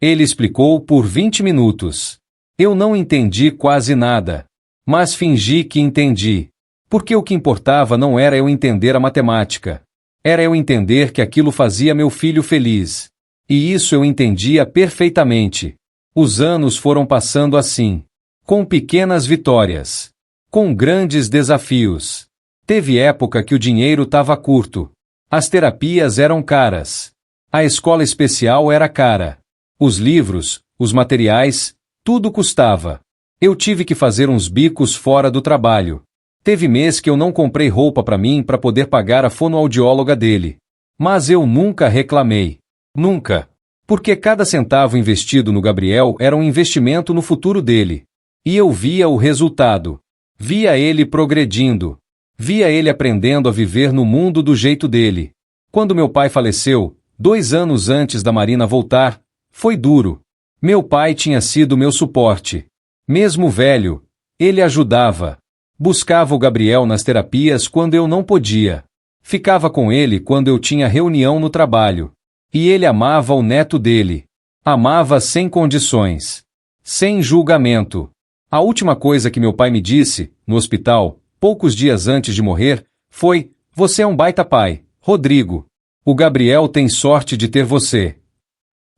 Ele explicou por 20 minutos. Eu não entendi quase nada. Mas fingi que entendi. Porque o que importava não era eu entender a matemática. Era eu entender que aquilo fazia meu filho feliz. E isso eu entendia perfeitamente. Os anos foram passando assim. Com pequenas vitórias. Com grandes desafios. Teve época que o dinheiro estava curto. As terapias eram caras. A escola especial era cara. Os livros, os materiais, tudo custava. Eu tive que fazer uns bicos fora do trabalho. Teve mês que eu não comprei roupa para mim para poder pagar a fonoaudióloga dele. Mas eu nunca reclamei. Nunca. Porque cada centavo investido no Gabriel era um investimento no futuro dele. E eu via o resultado. Via ele progredindo. Via ele aprendendo a viver no mundo do jeito dele. Quando meu pai faleceu, 2 anos antes da Marina voltar, foi duro. Meu pai tinha sido meu suporte. Mesmo velho, ele ajudava. Buscava o Gabriel nas terapias quando eu não podia. Ficava com ele quando eu tinha reunião no trabalho. E ele amava o neto dele. Amava sem condições. Sem julgamento. A última coisa que meu pai me disse, no hospital, poucos dias antes de morrer, foi: "Você é um baita pai, Rodrigo. O Gabriel tem sorte de ter você."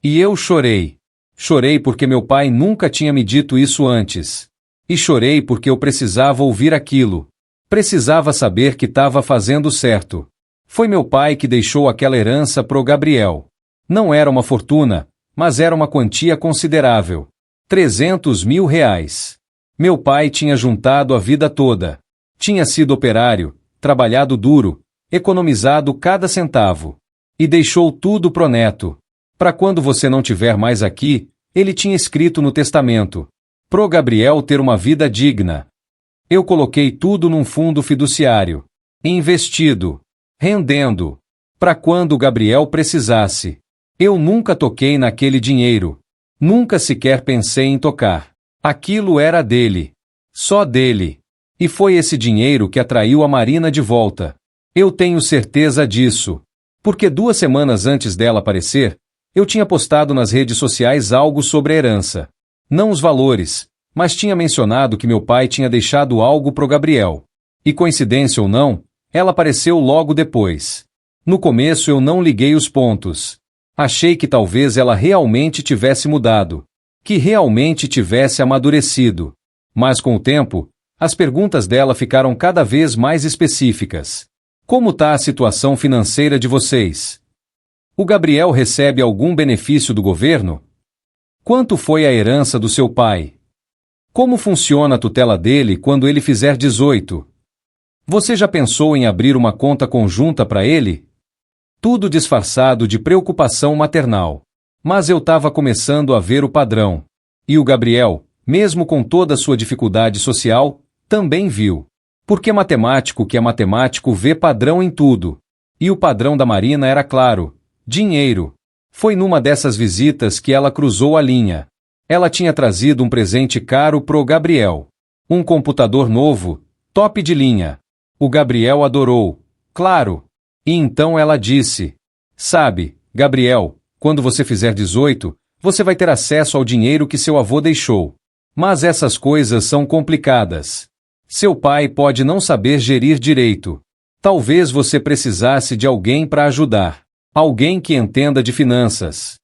E eu chorei. Chorei porque meu pai nunca tinha me dito isso antes. E chorei porque eu precisava ouvir aquilo. Precisava saber que estava fazendo certo. Foi meu pai que deixou aquela herança pro Gabriel. Não era uma fortuna, mas era uma quantia considerável. 300 mil reais. Meu pai tinha juntado a vida toda. Tinha sido operário, trabalhado duro, economizado cada centavo. E deixou tudo pro neto. Para quando você não tiver mais aqui, ele tinha escrito no testamento: pro Gabriel ter uma vida digna. Eu coloquei tudo num fundo fiduciário. Investido. Rendendo. Para quando o Gabriel precisasse. Eu nunca toquei naquele dinheiro. Nunca sequer pensei em tocar. Aquilo era dele. Só dele. E foi esse dinheiro que atraiu a Marina de volta. Eu tenho certeza disso. Porque 2 semanas antes dela aparecer, eu tinha postado nas redes sociais algo sobre a herança. Não os valores, mas tinha mencionado que meu pai tinha deixado algo pro Gabriel. E coincidência ou não, ela apareceu logo depois. No começo eu não liguei os pontos. Achei que talvez ela realmente tivesse mudado, que realmente tivesse amadurecido. Mas com o tempo, as perguntas dela ficaram cada vez mais específicas. Como está a situação financeira de vocês? O Gabriel recebe algum benefício do governo? Quanto foi a herança do seu pai? Como funciona a tutela dele quando ele fizer 18? Você já pensou em abrir uma conta conjunta para ele? Tudo disfarçado de preocupação maternal. Mas eu estava começando a ver o padrão. E o Gabriel, mesmo com toda a sua dificuldade social, também viu. Porque matemático que é matemático vê padrão em tudo. E o padrão da Marina era claro: dinheiro. Foi numa dessas visitas que ela cruzou a linha. Ela tinha trazido um presente caro pro Gabriel. Um computador novo, top de linha. O Gabriel adorou. Claro. E então ela disse: sabe, Gabriel, quando você fizer 18, você vai ter acesso ao dinheiro que seu avô deixou. Mas essas coisas são complicadas. Seu pai pode não saber gerir direito. Talvez você precisasse de alguém para ajudar. Alguém que entenda de finanças.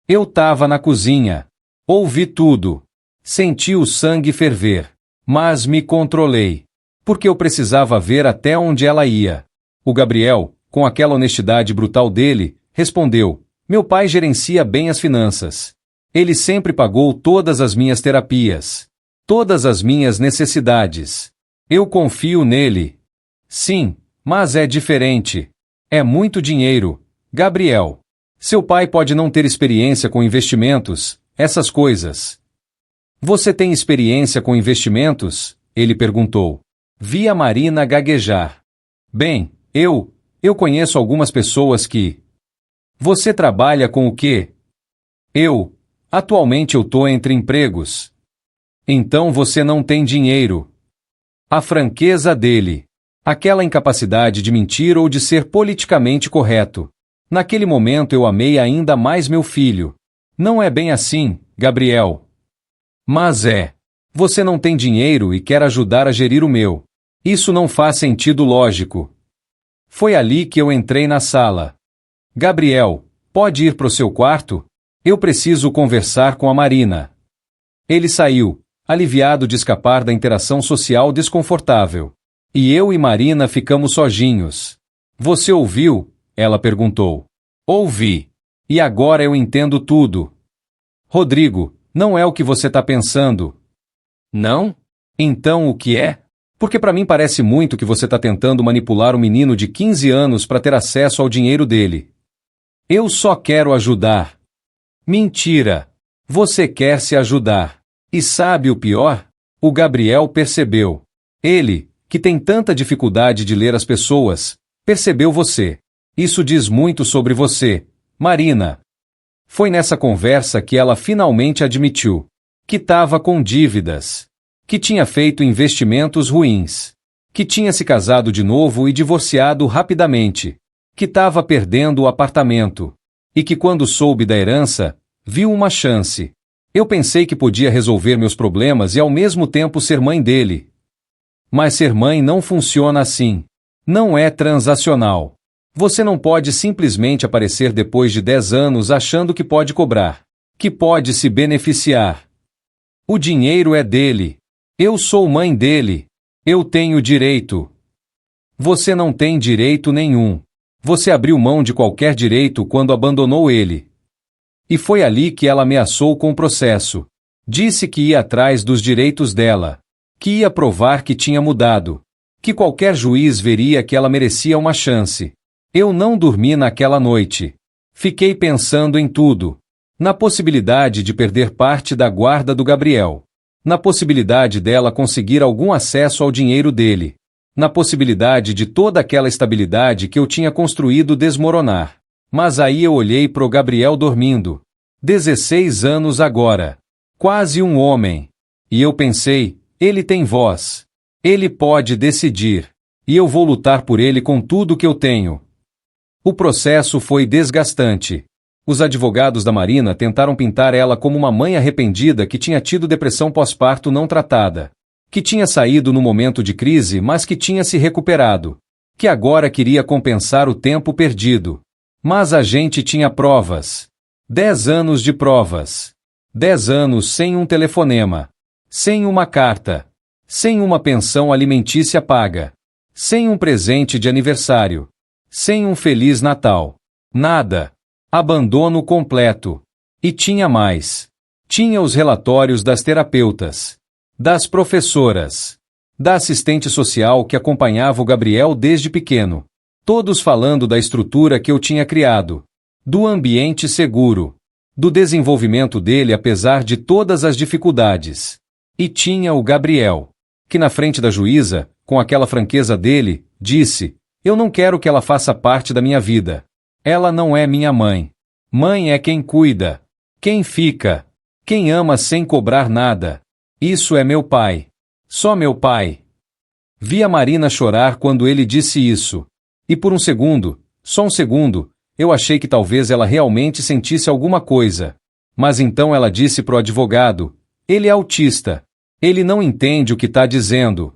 Eu estava na cozinha. Ouvi tudo. Senti o sangue ferver. Mas me controlei. Porque eu precisava ver até onde ela ia. O Gabriel, com aquela honestidade brutal dele, respondeu: meu pai gerencia bem as finanças. Ele sempre pagou todas as minhas terapias. Todas as minhas necessidades. Eu confio nele. Sim, mas é diferente. É muito dinheiro, Gabriel. Seu pai pode não ter experiência com investimentos, essas coisas. Você tem experiência com investimentos? Ele perguntou. Vi a Marina gaguejar. Bem, eu conheço algumas pessoas que... Você trabalha com o quê? Atualmente eu tô entre empregos. Então você não tem dinheiro. A franqueza dele. Aquela incapacidade de mentir ou de ser politicamente correto. Naquele momento eu amei ainda mais meu filho. Não é bem assim, Gabriel. Mas é. Você não tem dinheiro e quer ajudar a gerir o meu. Isso não faz sentido lógico. Foi ali que eu entrei na sala. Gabriel, pode ir pro seu quarto? Eu preciso conversar com a Marina. Ele saiu, aliviado de escapar da interação social desconfortável. E eu e Marina ficamos sozinhos. Você ouviu? Ela perguntou. Ouvi. E agora eu entendo tudo. Rodrigo, não é o que você está pensando. Não? Então o que é? Porque para mim parece muito que você está tentando manipular um menino de 15 anos para ter acesso ao dinheiro dele. Eu só quero ajudar. Mentira! Você quer se ajudar. E sabe o pior? O Gabriel percebeu. Ele, que tem tanta dificuldade de ler as pessoas, percebeu você. Isso diz muito sobre você, Marina. Foi nessa conversa que ela finalmente admitiu que estava com dívidas, que tinha feito investimentos ruins, que tinha se casado de novo e divorciado rapidamente, que estava perdendo o apartamento, e que quando soube da herança, viu uma chance. Eu pensei que podia resolver meus problemas e ao mesmo tempo ser mãe dele. Mas ser mãe não funciona assim. Não é transacional. Você não pode simplesmente aparecer depois de 10 anos achando que pode cobrar, que pode se beneficiar. O dinheiro é dele. Eu sou mãe dele. Eu tenho direito. Você não tem direito nenhum. Você abriu mão de qualquer direito quando abandonou ele. E foi ali que ela ameaçou com o processo. Disse que ia atrás dos direitos dela. Que ia provar que tinha mudado. Que qualquer juiz veria que ela merecia uma chance. Eu não dormi naquela noite. Fiquei pensando em tudo. Na possibilidade de perder parte da guarda do Gabriel. Na possibilidade dela conseguir algum acesso ao dinheiro dele. Na possibilidade de toda aquela estabilidade que eu tinha construído desmoronar. Mas aí eu olhei pro Gabriel dormindo. 16 anos agora. Quase um homem. E eu pensei, ele tem voz. Ele pode decidir. E eu vou lutar por ele com tudo que eu tenho. O processo foi desgastante. Os advogados da Marina tentaram pintar ela como uma mãe arrependida que tinha tido depressão pós-parto não tratada. Que tinha saído no momento de crise, mas que tinha se recuperado. Que agora queria compensar o tempo perdido. Mas a gente tinha provas. 10 anos de provas. 10 anos sem um telefonema. Sem uma carta. Sem uma pensão alimentícia paga. Sem um presente de aniversário. Sem um Feliz Natal. Nada. Abandono completo. E tinha mais. Tinha os relatórios das terapeutas. Das professoras. Da assistente social que acompanhava o Gabriel desde pequeno. Todos falando da estrutura que eu tinha criado. Do ambiente seguro. Do desenvolvimento dele apesar de todas as dificuldades. E tinha o Gabriel, que na frente da juíza, com aquela franqueza dele, disse: eu não quero que ela faça parte da minha vida. Ela não é minha mãe. Mãe é quem cuida. Quem fica. Quem ama sem cobrar nada. Isso é meu pai. Só meu pai. Vi a Marina chorar quando ele disse isso. E por um segundo, só um segundo, eu achei que talvez ela realmente sentisse alguma coisa. Mas então ela disse pro advogado: ele é autista. Ele não entende o que está dizendo.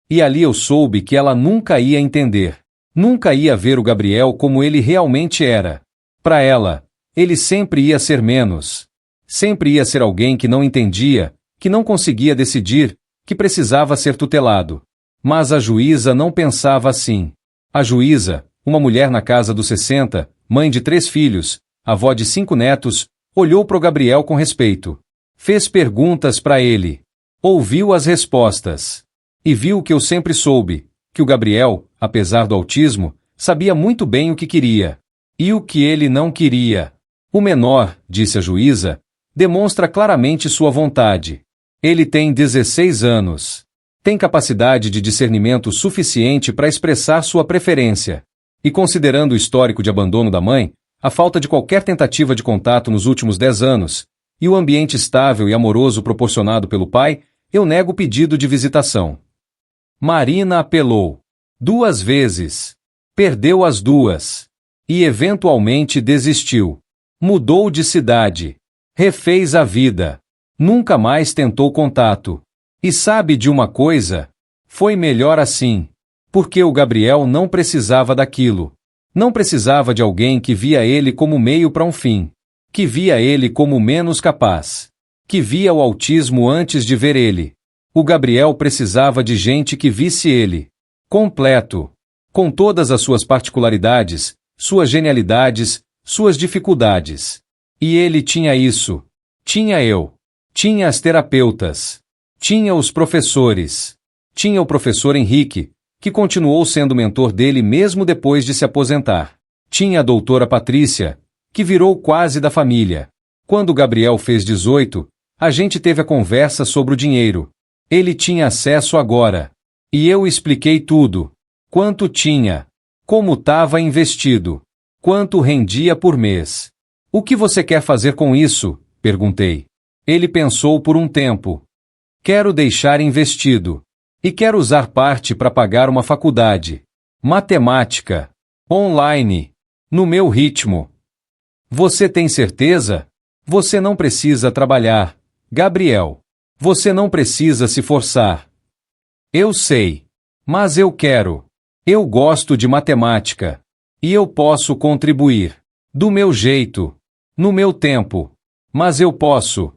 E ali eu soube que ela nunca ia entender. Nunca ia ver o Gabriel como ele realmente era. Para ela, ele sempre ia ser menos. Sempre ia ser alguém que não entendia, que não conseguia decidir, que precisava ser tutelado. Mas a juíza não pensava assim. A juíza, uma mulher na casa dos 60, mãe de 3 filhos, avó de 5 netos, olhou pro Gabriel com respeito. Fez perguntas para ele. Ouviu as respostas. E viu o que eu sempre soube, que o Gabriel, apesar do autismo, sabia muito bem o que queria. E o que ele não queria. O menor, disse a juíza, demonstra claramente sua vontade. Ele tem 16 anos. Tem capacidade de discernimento suficiente para expressar sua preferência. E considerando o histórico de abandono da mãe, a falta de qualquer tentativa de contato nos últimos 10 anos, e o ambiente estável e amoroso proporcionado pelo pai, eu nego o pedido de visitação. Marina apelou. 2 vezes. Perdeu as 2. E eventualmente desistiu. Mudou de cidade. Refez a vida. Nunca mais tentou contato. E sabe de uma coisa? Foi melhor assim. Porque o Gabriel não precisava daquilo. Não precisava de alguém que via ele como meio para um fim. Que via ele como menos capaz. Que via o autismo antes de ver ele. O Gabriel precisava de gente que visse ele. Completo. Com todas as suas particularidades, suas genialidades, suas dificuldades. E ele tinha isso. Tinha eu. Tinha as terapeutas. Tinha os professores. Tinha o professor Henrique, que continuou sendo mentor dele mesmo depois de se aposentar. Tinha a doutora Patrícia, que virou quase da família. Quando Gabriel fez 18, a gente teve a conversa sobre o dinheiro. Ele tinha acesso agora. E eu expliquei tudo. Quanto tinha. Como estava investido. Quanto rendia por mês. O que você quer fazer com isso? Perguntei. Ele pensou por um tempo. Quero deixar investido. E quero usar parte para pagar uma faculdade. Matemática. Online. No meu ritmo. Você tem certeza? Você não precisa trabalhar, Gabriel. Você não precisa se forçar. Eu sei. Mas eu quero. Eu gosto de matemática. E eu posso contribuir. Do meu jeito. No meu tempo. Mas eu posso.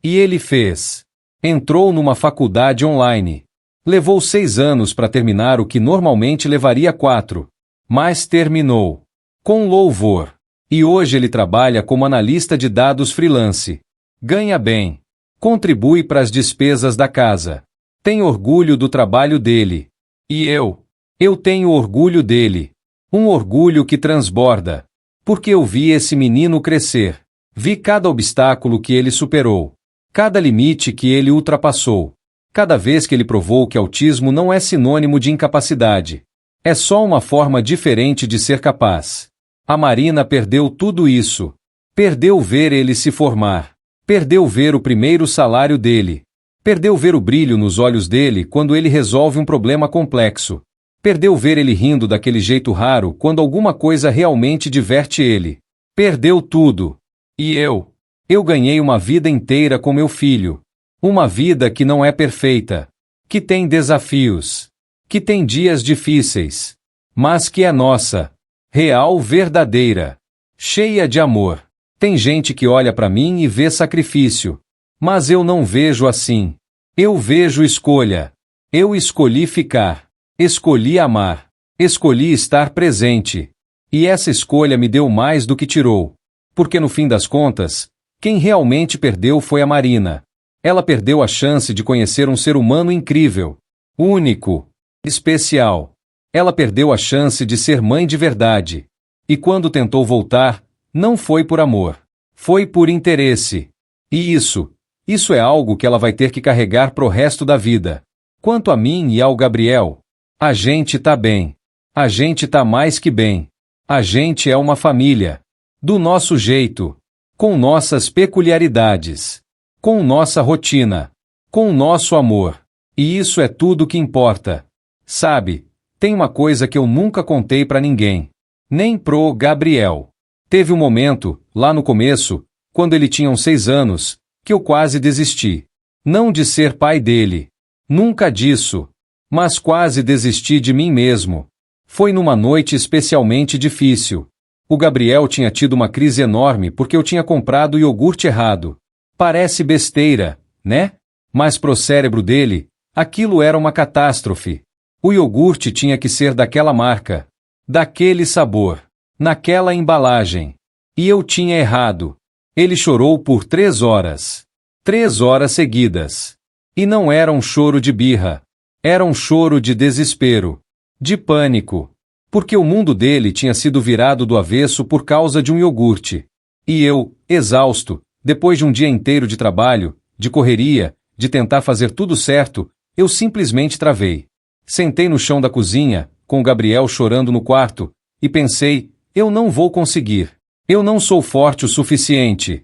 E ele fez. Entrou numa faculdade online. Levou 6 anos para terminar o que normalmente levaria 4. Mas terminou. Com louvor. E hoje ele trabalha como analista de dados freelance. Ganha bem. Contribui para as despesas da casa. Tem orgulho do trabalho dele. E eu? Eu tenho orgulho dele. Um orgulho que transborda. Porque eu vi esse menino crescer. Vi cada obstáculo que ele superou. Cada limite que ele ultrapassou. Cada vez que ele provou que autismo não é sinônimo de incapacidade. É só uma forma diferente de ser capaz. A Marina perdeu tudo isso. Perdeu ver ele se formar. Perdeu ver o primeiro salário dele. Perdeu ver o brilho nos olhos dele quando ele resolve um problema complexo. Perdeu ver ele rindo daquele jeito raro quando alguma coisa realmente diverte ele. Perdeu tudo. E eu? Eu ganhei uma vida inteira com meu filho. Uma vida que não é perfeita. Que tem desafios. Que tem dias difíceis. Mas que é nossa. Real, verdadeira. Cheia de amor. Tem gente que olha para mim e vê sacrifício. Mas eu não vejo assim. Eu vejo escolha. Eu escolhi ficar. Escolhi amar. Escolhi estar presente. E essa escolha me deu mais do que tirou. Porque no fim das contas, quem realmente perdeu foi a Marina. Ela perdeu a chance de conhecer um ser humano incrível, único, especial. Ela perdeu a chance de ser mãe de verdade. E quando tentou voltar, não foi por amor. Foi por interesse. E isso é algo que ela vai ter que carregar pro resto da vida. Quanto a mim e ao Gabriel, a gente tá bem. A gente tá mais que bem. A gente é uma família. Do nosso jeito. Com nossas peculiaridades. Com nossa rotina. Com nosso amor. E isso é tudo que importa. Sabe, tem uma coisa que eu nunca contei pra ninguém. Nem pro Gabriel. Teve um momento, lá no começo, quando ele tinha uns 6 anos, que eu quase desisti. Não de ser pai dele. Nunca disso. Mas quase desisti de mim mesmo. Foi numa noite especialmente difícil. O Gabriel tinha tido uma crise enorme porque eu tinha comprado o iogurte errado. Parece besteira, né? Mas pro cérebro dele, aquilo era uma catástrofe. O iogurte tinha que ser daquela marca, daquele sabor, naquela embalagem. E eu tinha errado. Ele chorou por 3 horas. 3 horas seguidas. E não era um choro de birra. Era um choro de desespero. De pânico. Porque o mundo dele tinha sido virado do avesso por causa de um iogurte. E eu, exausto, depois de um dia inteiro de trabalho, de correria, de tentar fazer tudo certo, eu simplesmente travei. Sentei no chão da cozinha, com o Gabriel chorando no quarto, e pensei, eu não vou conseguir. Eu não sou forte o suficiente.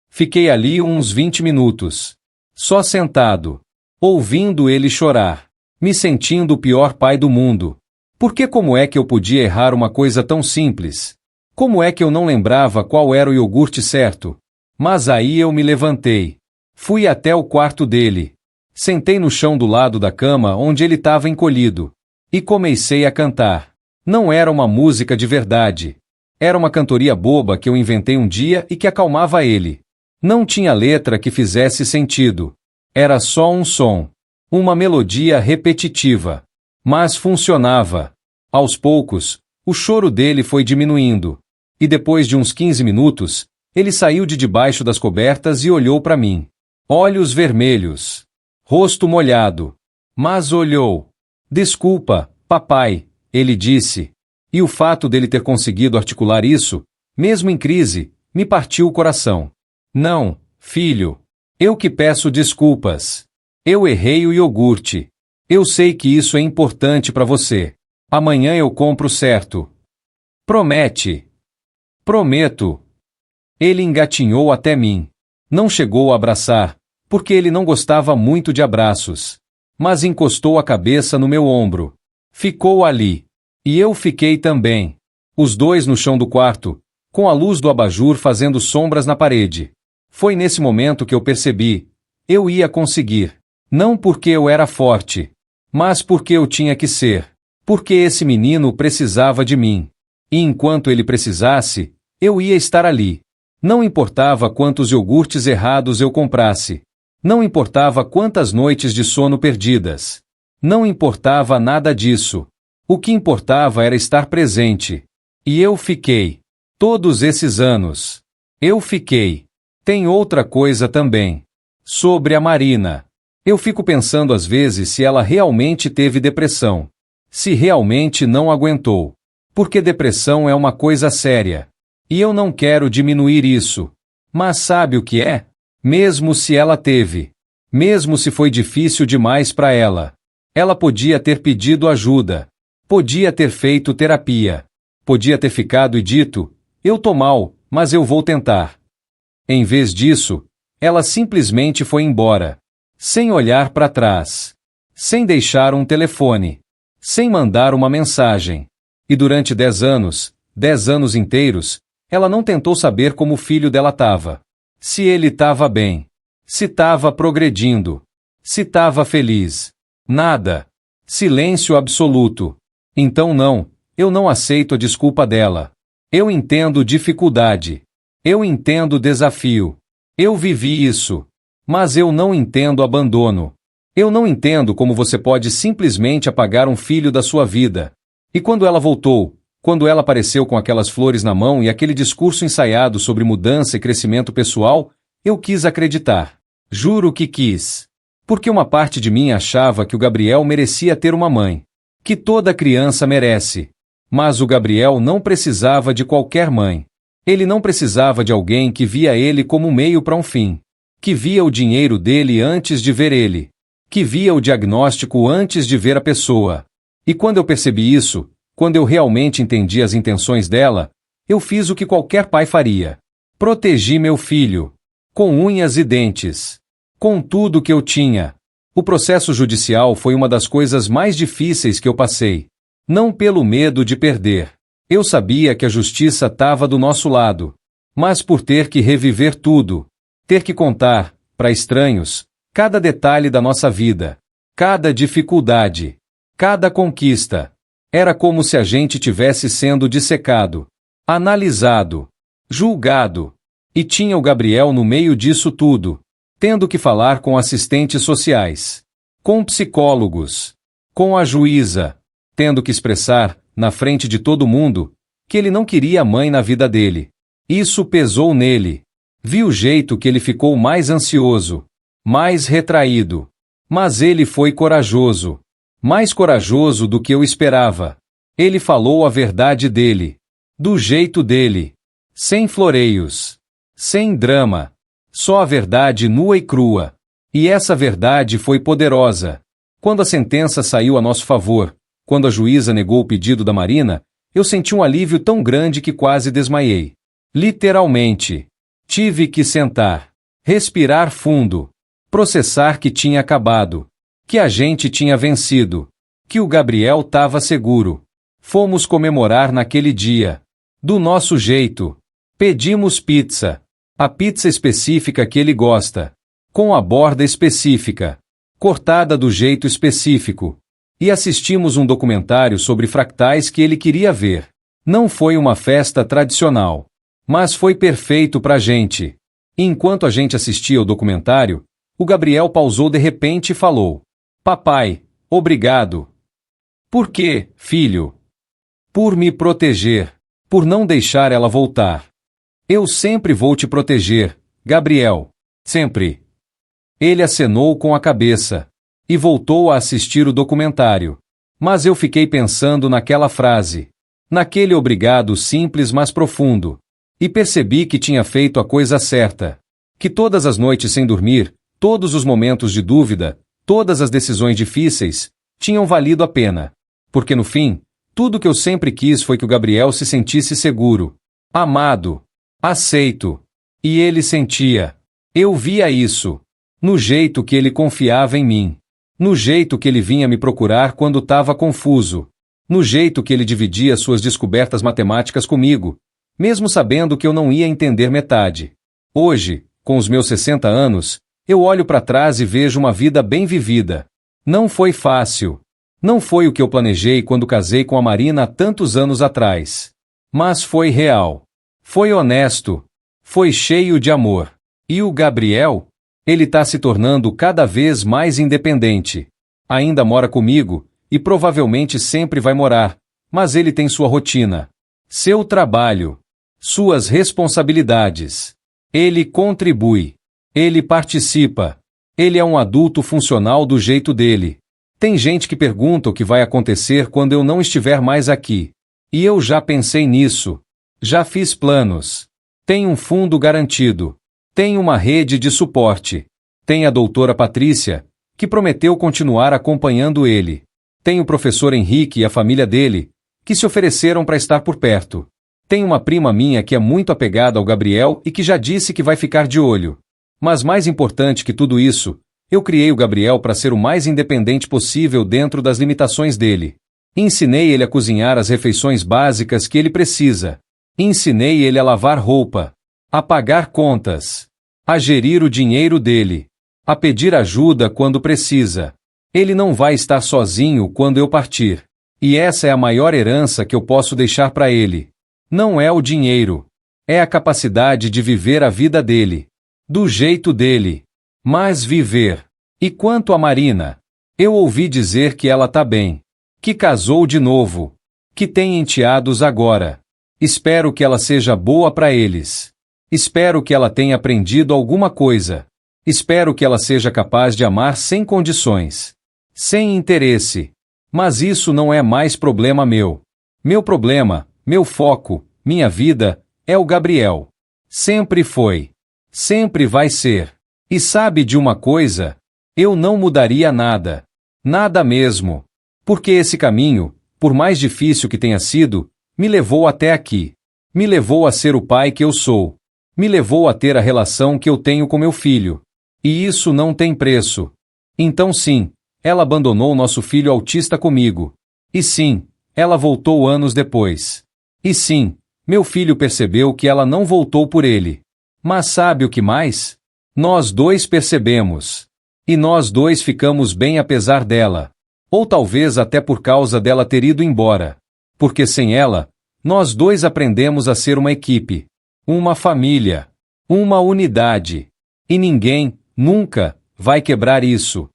Fiquei ali uns 20 minutos. Só sentado. Ouvindo ele chorar. Me sentindo o pior pai do mundo. Porque como é que eu podia errar uma coisa tão simples? Como é que eu não lembrava qual era o iogurte certo? Mas aí eu me levantei. Fui até o quarto dele. Sentei no chão do lado da cama onde ele estava encolhido. E comecei a cantar. Não era uma música de verdade. Era uma cantoria boba que eu inventei um dia e que acalmava ele. Não tinha letra que fizesse sentido. Era só um som. Uma melodia repetitiva. Mas funcionava. Aos poucos, o choro dele foi diminuindo. E depois de uns 15 minutos, ele saiu de debaixo das cobertas e olhou para mim. Olhos vermelhos. Rosto molhado. Mas olhou. Desculpa, papai, ele disse. E o fato dele ter conseguido articular isso, mesmo em crise, me partiu o coração. Não, filho. Eu que peço desculpas. Eu errei o iogurte. Eu sei que isso é importante para você. Amanhã eu compro certo. Promete. Prometo. Ele engatinhou até mim. Não chegou a abraçar, porque ele não gostava muito de abraços. Mas encostou a cabeça no meu ombro. Ficou ali. E eu fiquei também. Os dois no chão do quarto, com a luz do abajur fazendo sombras na parede. Foi nesse momento que eu percebi. Eu ia conseguir. Não porque eu era forte. Mas porque eu tinha que ser. Porque esse menino precisava de mim. E enquanto ele precisasse, eu ia estar ali. Não importava quantos iogurtes errados eu comprasse. Não importava quantas noites de sono perdidas. Não importava nada disso. O que importava era estar presente. E eu fiquei. Todos esses anos. Eu fiquei. Tem outra coisa também. Sobre a Marina. Eu fico pensando às vezes se ela realmente teve depressão. Se realmente não aguentou. Porque depressão é uma coisa séria. E eu não quero diminuir isso. Mas sabe o que é? Mesmo se ela teve. Mesmo se foi difícil demais para ela. Ela podia ter pedido ajuda. Podia ter feito terapia. Podia ter ficado e dito, eu tô mal, mas eu vou tentar. Em vez disso, ela simplesmente foi embora. Sem olhar para trás. Sem deixar um telefone. Sem mandar uma mensagem. E durante 10 anos, 10 anos inteiros, ela não tentou saber como o filho dela estava. Se ele estava bem. Se estava progredindo. Se estava feliz. Nada. Silêncio absoluto. Então não, Eu não aceito a desculpa dela. Eu entendo dificuldade. Eu entendo desafio. Eu vivi isso. Mas eu não entendo abandono. Eu não entendo como você pode simplesmente apagar um filho da sua vida. E quando ela voltou, quando ela apareceu com aquelas flores na mão e aquele discurso ensaiado sobre mudança e crescimento pessoal, eu quis acreditar. Juro que quis. Porque uma parte de mim achava que o Gabriel merecia ter uma mãe. Que toda criança merece. Mas o Gabriel não precisava de qualquer mãe. Ele não precisava de alguém que via ele como meio para um fim. Que via o dinheiro dele antes de ver ele. Que via o diagnóstico antes de ver a pessoa. E quando eu percebi isso, quando eu realmente entendi as intenções dela, eu fiz o que qualquer pai faria. Protegi meu filho. Com unhas e dentes. Com tudo que eu tinha. O processo judicial foi uma das coisas mais difíceis que eu passei. Não pelo medo de perder. Eu sabia que a justiça estava do nosso lado. Mas por ter que reviver tudo. Ter que contar, para estranhos, cada detalhe da nossa vida. Cada dificuldade. Cada conquista. Era como se a gente tivesse sendo dissecado. Analisado. Julgado. E tinha o Gabriel no meio disso tudo. Tendo que falar com assistentes sociais. Com psicólogos. Com a juíza. Tendo que expressar, na frente de todo mundo, que ele não queria mãe na vida dele. Isso pesou nele. Vi o jeito que ele ficou mais ansioso. Mais retraído. Mas ele foi corajoso. Mais corajoso do que eu esperava. Ele falou a verdade dele. Do jeito dele. Sem floreios. Sem drama. Só a verdade nua e crua. E essa verdade foi poderosa. Quando a sentença saiu a nosso favor, quando a juíza negou o pedido da Marina, eu senti um alívio tão grande que quase desmaiei. Literalmente. Tive que sentar. Respirar fundo. Processar que tinha acabado. Que a gente tinha vencido. Que o Gabriel estava seguro. Fomos comemorar naquele dia. Do nosso jeito. Pedimos pizza. A pizza específica que ele gosta. Com a borda específica. Cortada do jeito específico. E assistimos um documentário sobre fractais que ele queria ver. Não foi uma festa tradicional. Mas foi perfeito pra gente. E enquanto a gente assistia o documentário, o Gabriel pausou de repente e falou: Papai, obrigado. Por quê, filho? Por me proteger. Por não deixar ela voltar. Eu sempre vou te proteger, Gabriel. Sempre. Ele acenou com a cabeça. E voltou a assistir o documentário. Mas eu fiquei pensando naquela frase. Naquele obrigado simples mas profundo. E percebi que tinha feito a coisa certa. Que todas as noites sem dormir, todos os momentos de dúvida, todas as decisões difíceis, tinham valido a pena. Porque no fim, tudo que eu sempre quis foi que o Gabriel se sentisse seguro, amado, aceito. E ele sentia. Eu via isso. No jeito que ele confiava em mim. No jeito que ele vinha me procurar quando estava confuso. No jeito que ele dividia suas descobertas matemáticas comigo, mesmo sabendo que eu não ia entender metade. Hoje, com os meus 60 anos, eu olho para trás e vejo uma vida bem vivida. Não foi fácil. Não foi o que eu planejei quando casei com a Marina há tantos anos atrás. Mas foi real. Foi honesto. Foi cheio de amor. E o Gabriel? Ele está se tornando cada vez mais independente. Ainda mora comigo, e provavelmente sempre vai morar, mas ele tem sua rotina. Seu trabalho. Suas responsabilidades. Ele contribui. Ele participa. Ele é um adulto funcional do jeito dele. Tem gente que pergunta o que vai acontecer quando eu não estiver mais aqui. E eu já pensei nisso. Já fiz planos. Tem um fundo garantido. Tem uma rede de suporte. Tem a doutora Patrícia, que prometeu continuar acompanhando ele. Tem o professor Henrique e a família dele, que se ofereceram para estar por perto. Tem uma prima minha que é muito apegada ao Gabriel e que já disse que vai ficar de olho. Mas mais importante que tudo isso, eu criei o Gabriel para ser o mais independente possível dentro das limitações dele. Ensinei ele a cozinhar as refeições básicas que ele precisa. Ensinei ele a lavar roupa, a pagar contas, a gerir o dinheiro dele, a pedir ajuda quando precisa. Ele não vai estar sozinho quando eu partir. E essa é a maior herança que eu posso deixar para ele. Não é o dinheiro. É a capacidade de viver a vida dele. Do jeito dele. Mas viver. E quanto a Marina? Eu ouvi dizer que ela tá bem. Que casou de novo. Que tem enteados agora. Espero que ela seja boa para eles. Espero que ela tenha aprendido alguma coisa. Espero que ela seja capaz de amar sem condições. Sem interesse. Mas isso não é mais problema meu. Meu problema, meu foco, minha vida, é o Gabriel. Sempre foi. Sempre vai ser. E sabe de uma coisa? Eu não mudaria nada. Nada mesmo. Porque esse caminho, por mais difícil que tenha sido, me levou até aqui. Me levou a ser o pai que eu sou. Me levou a ter a relação que eu tenho com meu filho. E isso não tem preço. Então sim, ela abandonou nosso filho autista comigo. E sim, ela voltou anos depois. E sim, meu filho percebeu que ela não voltou por ele. Mas sabe o que mais? Nós dois percebemos. E nós dois ficamos bem apesar dela. Ou talvez até por causa dela ter ido embora. Porque sem ela, nós dois aprendemos a ser uma equipe. Uma família. Uma unidade. E ninguém, nunca, vai quebrar isso.